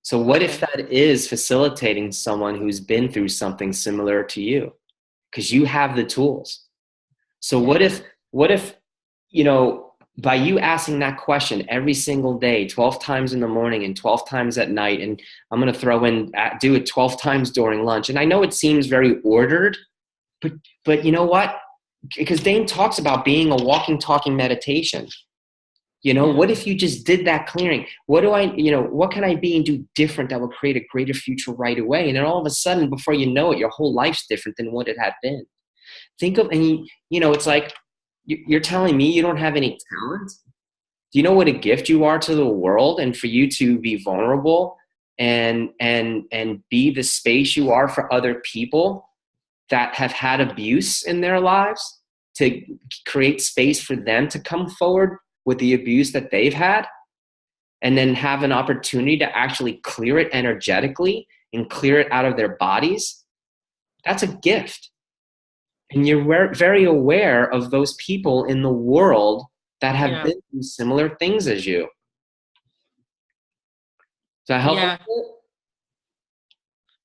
Speaker 1: So what if that is facilitating someone who's been through something similar to you? Because you have the tools. So what if by you asking that question every single day, 12 times in the morning and 12 times at night, and I'm going to throw in, do it 12 times during lunch. And I know it seems very ordered, but you know what? Because Dane talks about being a walking, talking meditation. What if you just did that clearing? What can I be and do different that will create a greater future right away? And then all of a sudden, before you know it, your whole life's different than what it had been. It's like, you're telling me you don't have any talent? Do you know what a gift you are to the world? And for you to be vulnerable and be the space you are for other people that have had abuse in their lives, to create space for them to come forward with the abuse that they've had, and then have an opportunity to actually clear it energetically and clear it out of their bodies. That's a gift. And you're very aware of those people in the world that have been through similar things as you. Does that help?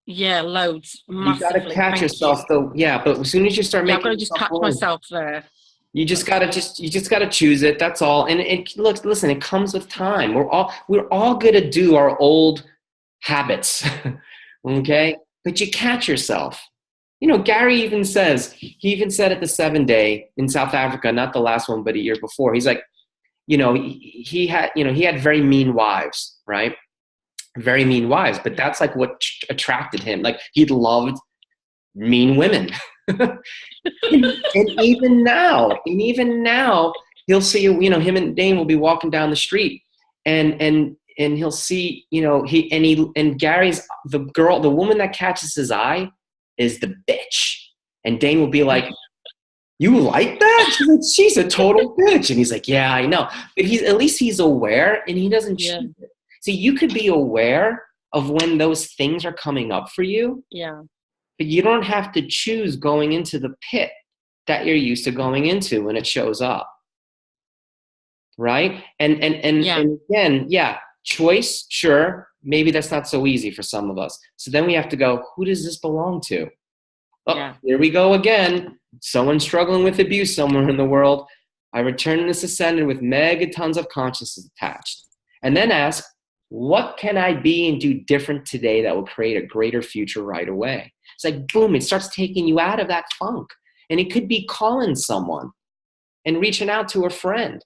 Speaker 2: Yeah, loads.
Speaker 1: You got to catch yourself though. Yeah, but as soon as you start making,
Speaker 2: I've got to just catch myself there.
Speaker 1: You just gotta choose it. That's all. And listen, it comes with time. We're all gonna do our old habits, okay? But you catch yourself. Gary even said at the 7-day in South Africa, not the last one, but a year before, he's like, he had very mean wives, right? Very mean wives, but that's like what attracted him. Like, he loved mean women. and even now, he'll see, him and Dane will be walking down the street, and he'll see, Gary's the woman that catches his eye is the bitch. And Dane will be like, you like that? She's like, she's a total bitch. And he's like, yeah, I know. But at least he's aware and he doesn't choose it. See, you could be aware of when those things are coming up for you.
Speaker 2: Yeah.
Speaker 1: But you don't have to choose going into the pit that you're used to going into when it shows up. Right? And again, yeah, choice, sure. Maybe that's not so easy for some of us. So then we have to go, who does this belong to? Oh, here we go again. Someone struggling with abuse somewhere in the world. I return to this ascendant with megatons of consciousness attached. And then ask, what can I be and do different today that will create a greater future right away? It's like, boom, it starts taking you out of that funk. And it could be calling someone and reaching out to a friend.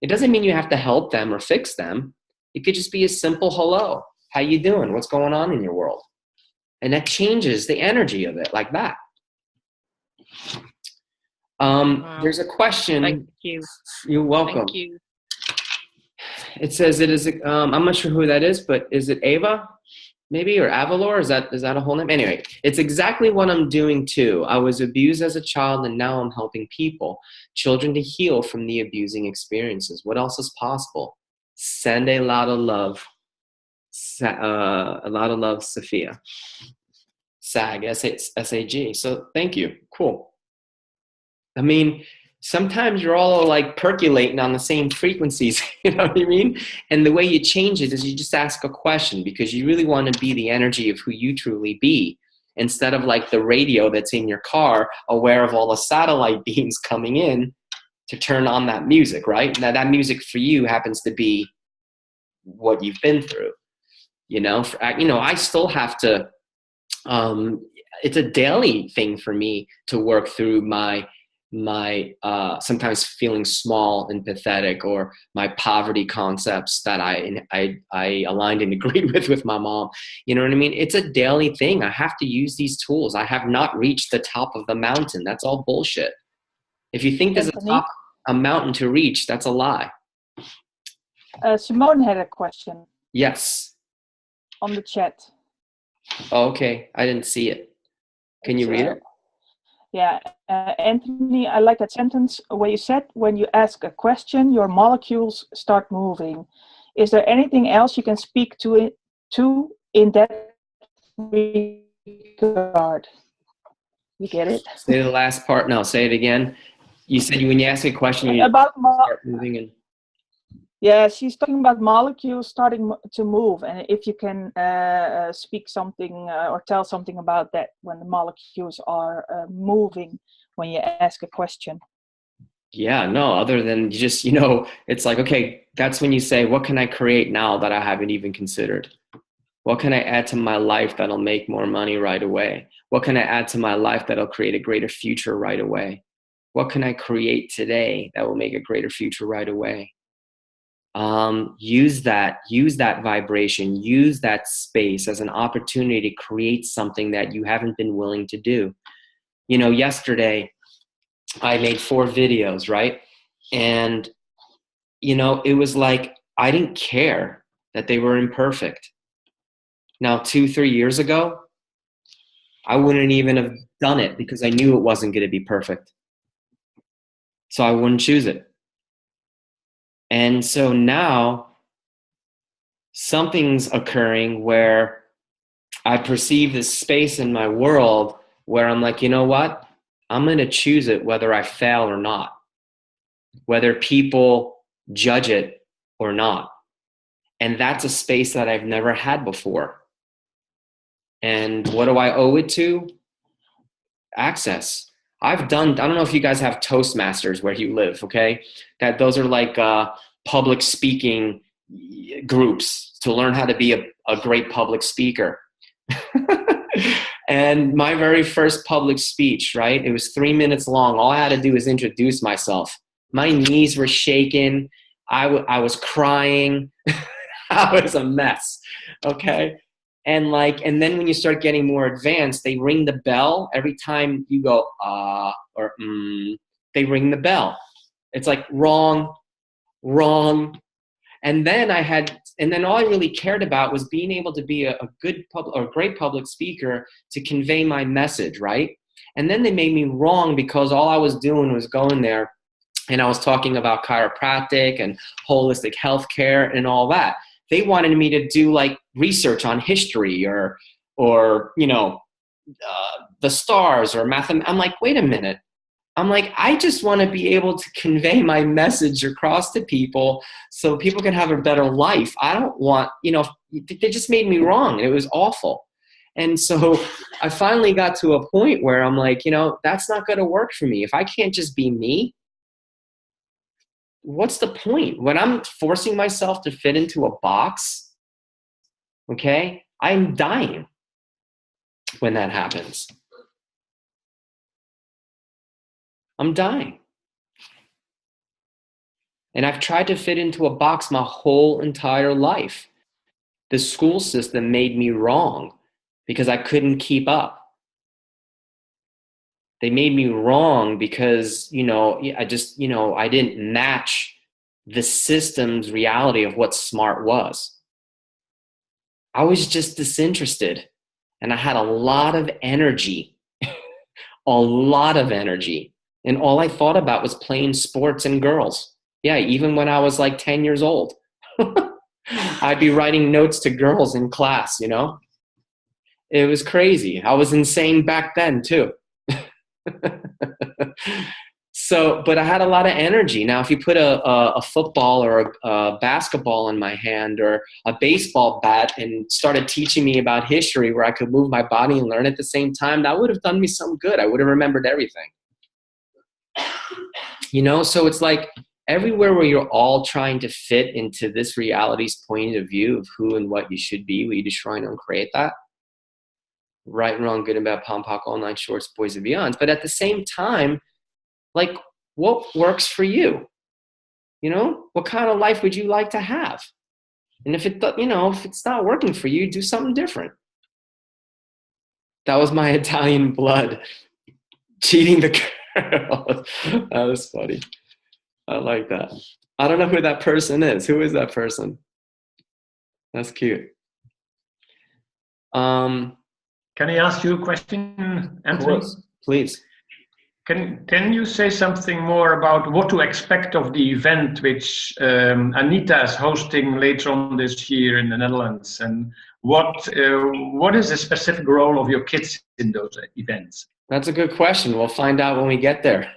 Speaker 1: It doesn't mean you have to help them or fix them. It could just be a simple hello. How you doing? What's going on in your world? And that changes the energy of it like that.
Speaker 2: Wow.
Speaker 1: There's a question.
Speaker 2: Thank you.
Speaker 1: You're welcome.
Speaker 2: Thank you.
Speaker 1: It says it is, I'm not sure who that is, but is it Ava? Maybe, or Avalor? Is that a whole name? Anyway, it's exactly what I'm doing too. I was abused as a child and now I'm helping people, children to heal from the abusing experiences. What else is possible? Send a lot of love. Sophia. SAG, S-A-G. So thank you. Cool. I mean, sometimes you're all like percolating on the same frequencies, you know what I mean? And the way you change it is you just ask a question because you really want to be the energy of who you truly be instead of like the radio that's in your car aware of all the satellite beams coming in to turn on that music, right? Now that music for you happens to be what you've been through, you know? I still have to, it's a daily thing for me to work through my sometimes feeling small and pathetic, or my poverty concepts that I aligned and agreed with my mom. You know what I mean? It's a daily thing. I have to use these tools. I have not reached the top of the mountain. That's all bullshit. If you think there's a mountain to reach, that's a lie.
Speaker 3: Simone had a question.
Speaker 1: Yes.
Speaker 3: On the chat.
Speaker 1: Oh, okay. I didn't see it. Can you read it?
Speaker 3: Yeah, Anthony, I like that sentence where you said, when you ask a question, your molecules start moving. Is there anything else you can speak to in that regard? You get it?
Speaker 1: Say the last part. No, say it again. You said when you ask a question, you
Speaker 3: about
Speaker 1: start moving. And
Speaker 3: yeah, she's talking about molecules starting to move, and if you can speak something or tell something about that when the molecules are moving when you ask a question.
Speaker 1: Yeah, no, other than just, it's like, okay, that's when you say, what can I create now that I haven't even considered? What can I add to my life that'll make more money right away? What can I add to my life that'll create a greater future right away? What can I create today that will make a greater future right away? Use that vibration, use that space as an opportunity to create something that you haven't been willing to do. Yesterday I made 4 videos, right? And, it was like, I didn't care that they were imperfect. Now, 2-3 years ago, I wouldn't even have done it because I knew it wasn't going to be perfect. So I wouldn't choose it. And so now something's occurring where I perceive this space in my world where I'm like, you know what? I'm going to choose it whether I fail or not, whether people judge it or not. And that's a space that I've never had before. And what do I owe it to? Access. I don't know if you guys have Toastmasters where you live, okay? Those are like public speaking groups to learn how to be a great public speaker. And my very first public speech, right? It was 3 minutes long. All I had to do was introduce myself. My knees were shaking. I was crying. I was a mess, okay? And then when you start getting more advanced, they ring the bell every time you go, or they ring the bell. It's like wrong. And then I had and then all I really cared about was being able to be a good or great public speaker to convey my message, right? And then they made me wrong because all I was doing was going there and I was talking about chiropractic and holistic healthcare and all that. They wanted me to do like research on history or the stars or math. I'm like, wait a minute. I'm like, I just want to be able to convey my message across to people so people can have a better life. I don't want, they just made me wrong. It was awful. And so I finally got to a point where I'm like, that's not going to work for me. If I can't just be me, what's the point? When I'm forcing myself to fit into a box, okay, I'm dying when that happens. I'm dying. And I've tried to fit into a box my whole entire life. The school system made me wrong because I couldn't keep up. They made me wrong because, I didn't match the system's reality of what smart was. I was just disinterested and I had a lot of energy, a lot of energy. And all I thought about was playing sports and girls. Yeah, even when I was like 10 years old, I'd be writing notes to girls in class, It was crazy. I was insane back then too. But I had a lot of energy. Now, if you put a football or a basketball in my hand or a baseball bat and started teaching me about history where I could move my body and learn at the same time, that would have done me some good. I would have remembered everything. So it's like everywhere where you're all trying to fit into this reality's point of view of who and what you should be, will you destroy and uncreate that? Right and wrong, good and bad, pom pock, all nine shorts, boys and beyonds. But at the same time, like, what works for you? What kind of life would you like to have? And if if it's not working for you, do something different. That was my Italian blood cheating the girl. That was funny. I like that. I don't know who that person is. Who is that person? That's cute.
Speaker 4: Can I ask you a question, Anthony?
Speaker 1: Of course, please.
Speaker 4: Can you say something more about what to expect of the event which Anita is hosting later on this year in the Netherlands, and what is the specific role of your kids in those events?
Speaker 1: That's a good question. We'll find out when we get there.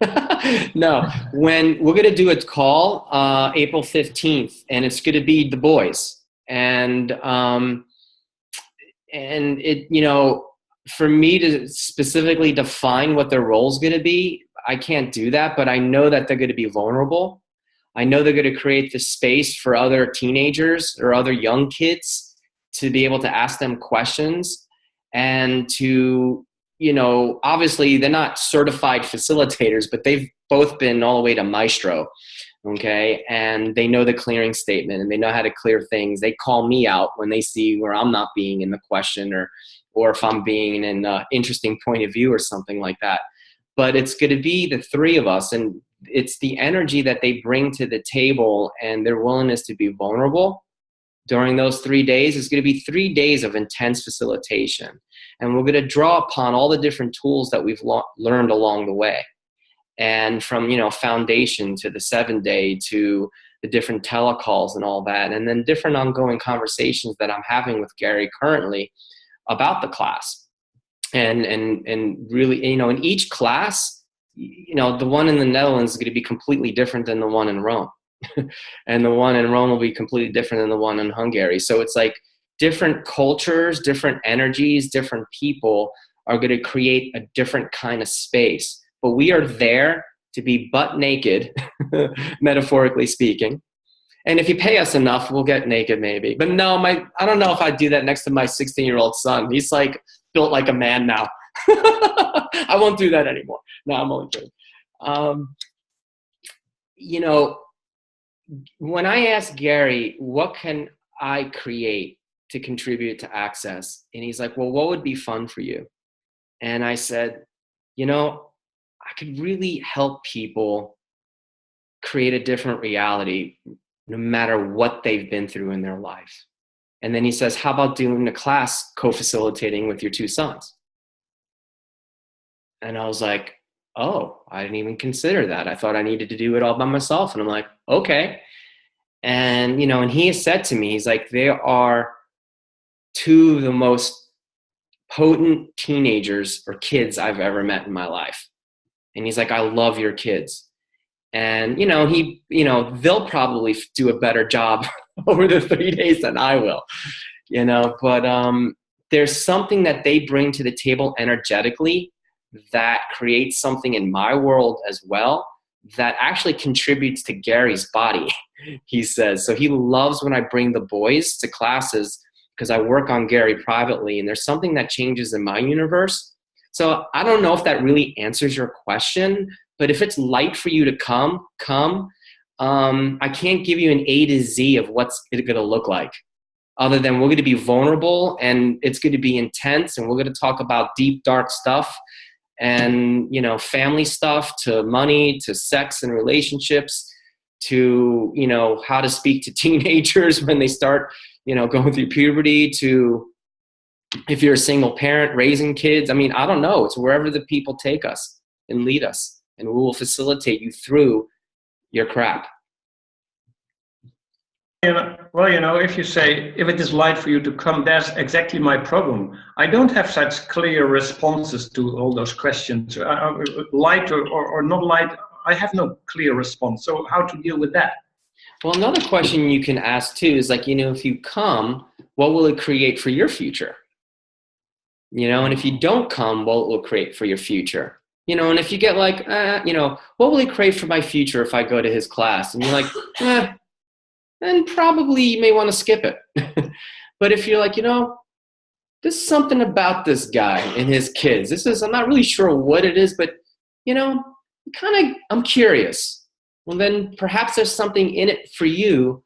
Speaker 1: No, when we're going to do a call April 15th, and it's going to be the boys, and it for me to specifically define what their role is going to be, I can't do that, but I know that they're going to be vulnerable. I know they're going to create the space for other teenagers or other young kids to be able to ask them questions and to, obviously they're not certified facilitators, but they've both been all the way to maestro. Okay. And they know the clearing statement and they know how to clear things. They call me out when they see where I'm not being in the question or if I'm being in an interesting point of view or something like that. But it's going to be the three of us, and it's the energy that they bring to the table and their willingness to be vulnerable during those 3 days. It's going to be 3 days of intense facilitation. And we're going to draw upon all the different tools that we've learned along the way. And from, foundation to the 7-day to the different telecalls and all that. And then different ongoing conversations that I'm having with Gary currently about the class. And really, in each class, the one in the Netherlands is going to be completely different than the one in Rome. And the one in Rome will be completely different than the one in Hungary. So it's like different cultures, different energies, different people are going to create a different kind of space. But we are there to be butt naked, metaphorically speaking. And if you pay us enough, we'll get naked maybe. But no, I don't know if I'd do that next to my 16-year-old son. He's like built like a man now. I won't do that anymore. No, I'm only kidding. When I asked Gary, what can I create to contribute to Access? And he's like, well, what would be fun for you? And I said, I could really help people create a different reality no matter what they've been through in their life. And then he says, how about doing a class co-facilitating with your two sons? And I was like, oh, I didn't even consider that. I thought I needed to do it all by myself. And I'm like, okay. And, you know, and he has said to me, he's like, they are two of the most potent teenagers or kids I've ever met in my life. And he's like, I love your kids. And, you know, they'll probably do a better job over the 3 days than I will, you know, but there's something that they bring to the table energetically that creates something in my world as well that actually contributes to Gary's body, he says. So he loves when I bring the boys to classes because I work on Gary privately, and there's something that changes in my universe. So I don't know if that really answers your question, but if it's light for you to come. I can't give you an A to Z of what's it going to look like, other than we're going to be vulnerable and it's going to be intense, and we're going to talk about deep, dark stuff and, you know, family stuff to money to sex and relationships to, you know, how to speak to teenagers when they start, you know, going through puberty to if you're a single parent raising kids. I mean, I don't know. It's wherever the people take us and lead us, and we will facilitate you through your crap.
Speaker 4: Well, you know, if you say, if it is light for you to come, that's exactly my problem. I don't have such clear responses to all those questions. Light or not light, I have no clear response. So how to deal with that?
Speaker 1: Well, another question you can ask too is like, you know, if you come, what will it create for your future? You know, and if you don't come, what will it create for your future? You know, and if you get like, you know, what will it create for my future if I go to his class? And you're like, then probably you may want to skip it. But if you're like, you know, there's something about this guy and his kids. I'm not really sure what it is, but, you know, I'm curious. Well, then perhaps there's something in it for you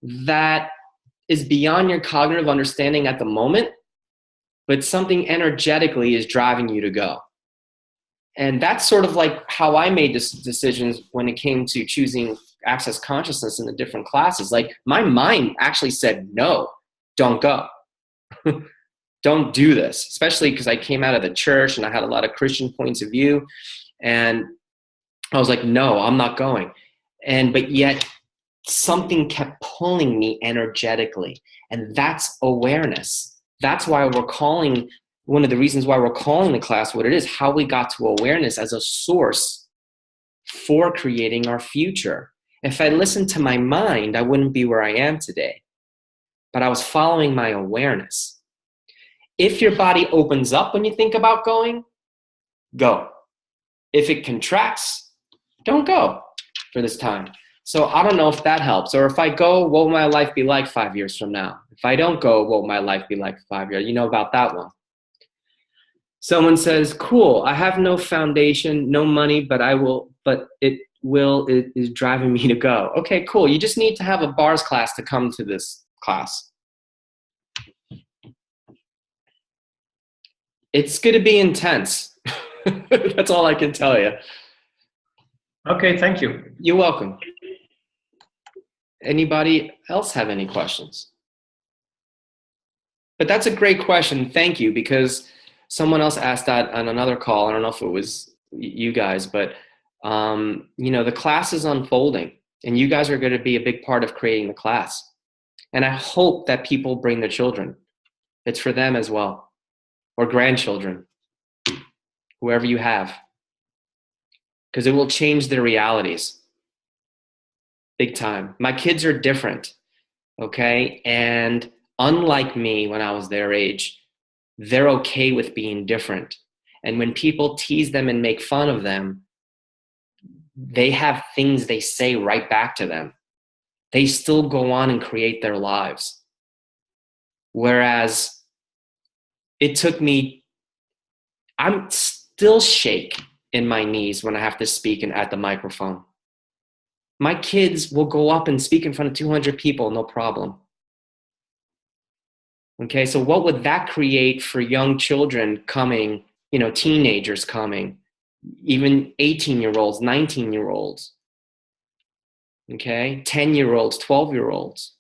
Speaker 1: that is beyond your cognitive understanding at the moment, but something energetically is driving you to go. And that's sort of like how I made this decisions when it came to choosing Access Consciousness in the different classes. Like my mind actually said, no, don't go. Don't do this, especially because I came out of the church and I had a lot of Christian points of view. And I was like, no, I'm not going. But yet something kept pulling me energetically. And that's awareness. That's why we're calling, one of the reasons why we're calling the class what it is, how we got to awareness as a source for creating our future. If I listened to my mind, I wouldn't be where I am today. But I was following my awareness. If your body opens up when you think about going, go. If it contracts, don't go for this time. So I don't know if that helps. Or if I go, what will my life be like 5 years from now? If I don't go, what will my life be like 5 years? You know about that one. Someone says, cool, I have no foundation, no money, but it is driving me to go. Okay, cool. You just need to have a bars class to come to this class. It's going to be intense. That's all I can tell you.
Speaker 4: Okay, thank you.
Speaker 1: You're welcome. Anybody else have any questions? But that's a great question. Thank you, because someone else asked that on another call. I don't know if it was you guys, but you know, the class is unfolding and you guys are going to be a big part of creating the class. And I hope that people bring their children. It's for them as well, or grandchildren, whoever you have, because it will change their realities big time. My kids are different, okay? And unlike me when I was their age, they're okay with being different. And when people tease them and make fun of them, they have things they say right back to them. They still go on and create their lives. Whereas it took me, I'm still shake in my knees when I have to speak at the microphone. My kids will go up and speak in front of 200 people, no problem. Okay, so what would that create for young children coming, you know, teenagers coming, even 18-year-olds, 19-year-olds? Okay. 10-year-olds, 12-year-olds.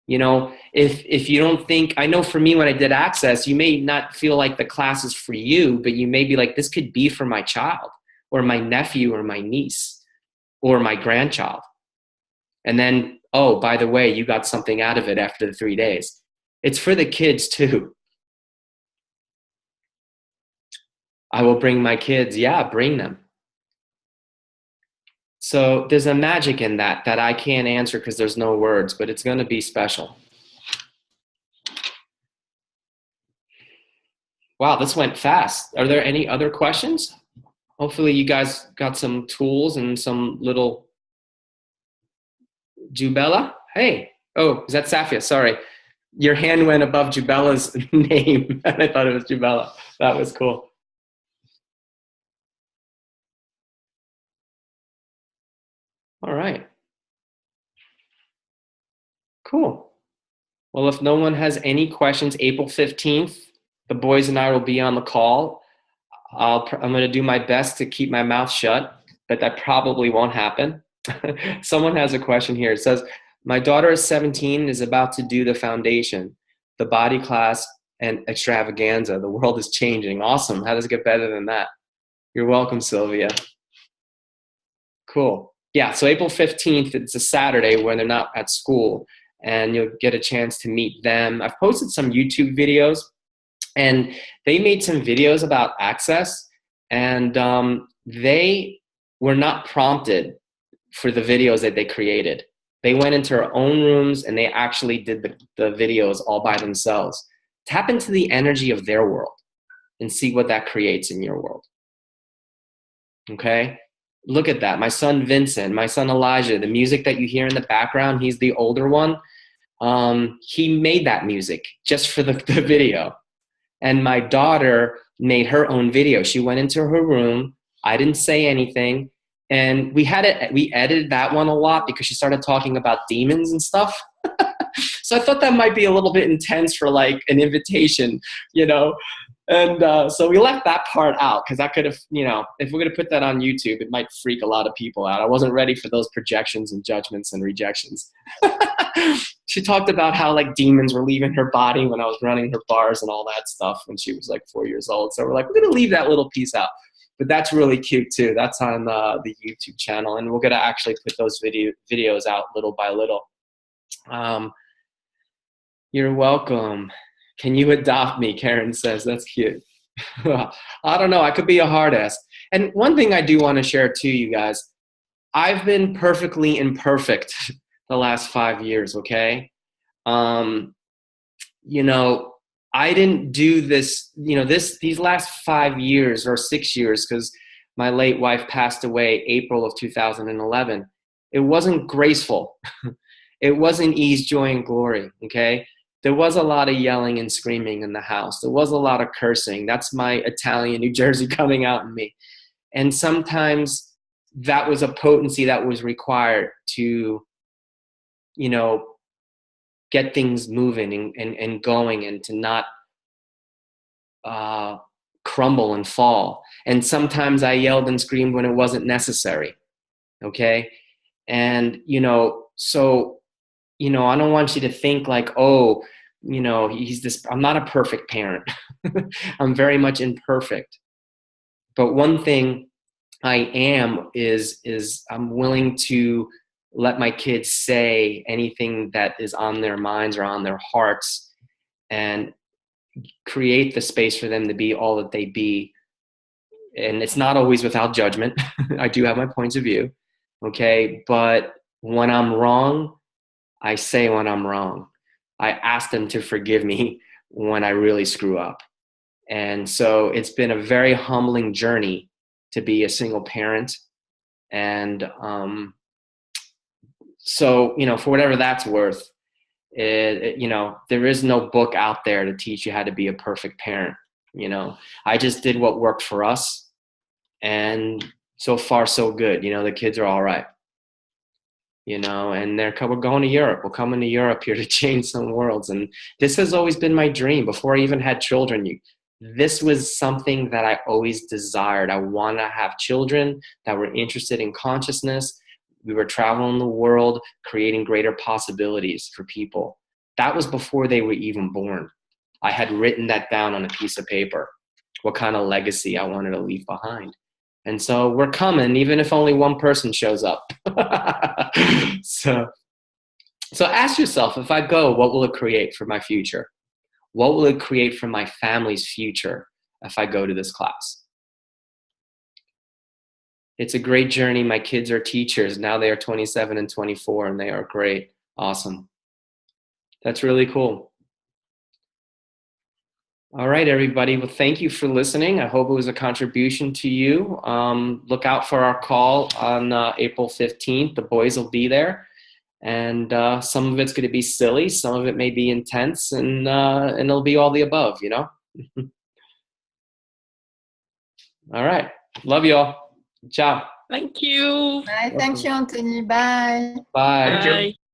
Speaker 1: You know, if you don't think, I know for me when I did Access, you may not feel like the class is for you, but you may be like, this could be for my child or my nephew or my niece or my grandchild. And then, oh, by the way, you got something out of it after the 3 days. It's for the kids too. I will bring my kids. Yeah, bring them. So there's a magic in that I can't answer because there's no words, but it's going to be special. Wow, this went fast. Are there any other questions? Hopefully you guys got some tools and some little... Jubella? Hey. Oh, is that Safia? Sorry. Your hand went above Jubella's name. And I thought it was Jubella. That was cool. All right. Cool. Well, if no one has any questions, April 15th, the boys and I will be on the call. I'm going to do my best to keep my mouth shut, but that probably won't happen. Someone has a question here. It says, my daughter is 17 and is about to do the foundation, the body class, and extravaganza. The world is changing. Awesome. How does it get better than that? You're welcome, Sylvia. Cool. Yeah, so April 15th, it's a Saturday when they're not at school, and you'll get a chance to meet them. I've posted some YouTube videos, and they made some videos about Access, and they were not prompted for the videos that they created. They went into their own rooms, and they actually did the videos all by themselves. Tap into the energy of their world and see what that creates in your world. Okay? Look at that. My son Vincent, my son Elijah, the music that you hear in the background, he's the older one. He made that music just for the video. And my daughter made her own video. She went into her room. I didn't say anything. And we edited that one a lot because she started talking about demons and stuff. So I thought that might be a little bit intense for like an invitation, you know. And so we left that part out because that could have, you know, if we're going to put that on YouTube, it might freak a lot of people out. I wasn't ready for those projections and judgments and rejections. She talked about how like demons were leaving her body when I was running her bars and all that stuff when she was like 4 years old. So we're like, we're going to leave that little piece out. But that's really cute too. That's on the YouTube channel. And we're going to actually put those videos out little by little. You're welcome. Can you adopt me? Karen says, that's cute. I don't know. I could be a hard ass. And one thing I do want to share too, you guys, I've been perfectly imperfect the last 5 years. Okay. You know, I didn't do this, you know, these last 5 years or 6 years, because my late wife passed away April of 2011. It wasn't graceful. It wasn't ease, joy, and glory. Okay. There was a lot of yelling and screaming in the house. There was a lot of cursing. That's my Italian New Jersey coming out in me. And sometimes that was a potency that was required to, you know, get things moving and going, and to not crumble and fall. And sometimes I yelled and screamed when it wasn't necessary. Okay. And, you know, so, you know, I don't want you to think like, oh, you know, I'm not a perfect parent. I'm very much imperfect. But one thing I am is I'm willing to let my kids say anything that is on their minds or on their hearts, and create the space for them to be all that they be. And it's not always without judgment. I do have my points of view. Okay. But when I'm wrong, I say when I'm wrong. I ask them to forgive me when I really screw up. And so it's been a very humbling journey to be a single parent. And so, you know, for whatever that's worth, you know, there is no book out there to teach you how to be a perfect parent. You know, I just did what worked for us. And so far, so good. You know, the kids are all right. You know, and we're going to Europe. We're coming to Europe here to change some worlds. And this has always been my dream. Before I even had children, this was something that I always desired. I want to have children that were interested in consciousness, We were traveling the world, creating greater possibilities for people. That was before they were even born. I had written that down on a piece of paper, what kind of legacy I wanted to leave behind. And so we're coming, even if only one person shows up. So ask yourself, if I go, what will it create for my future? What will it create for my family's future if I go to this class? It's a great journey. My kids are teachers. Now they are 27 and 24, and they are great. Awesome. That's really cool. All right, everybody. Well, thank you for listening. I hope it was a contribution to you. Look out for our call on April 15th. The boys will be there. And some of it's going to be silly. Some of it may be intense. And it'll be all the above, you know? All right. Love you all. Ciao.
Speaker 2: Thank you.
Speaker 5: Bye. Thank you, Anthony. Bye.
Speaker 1: Bye.
Speaker 4: Thank you.
Speaker 2: Bye.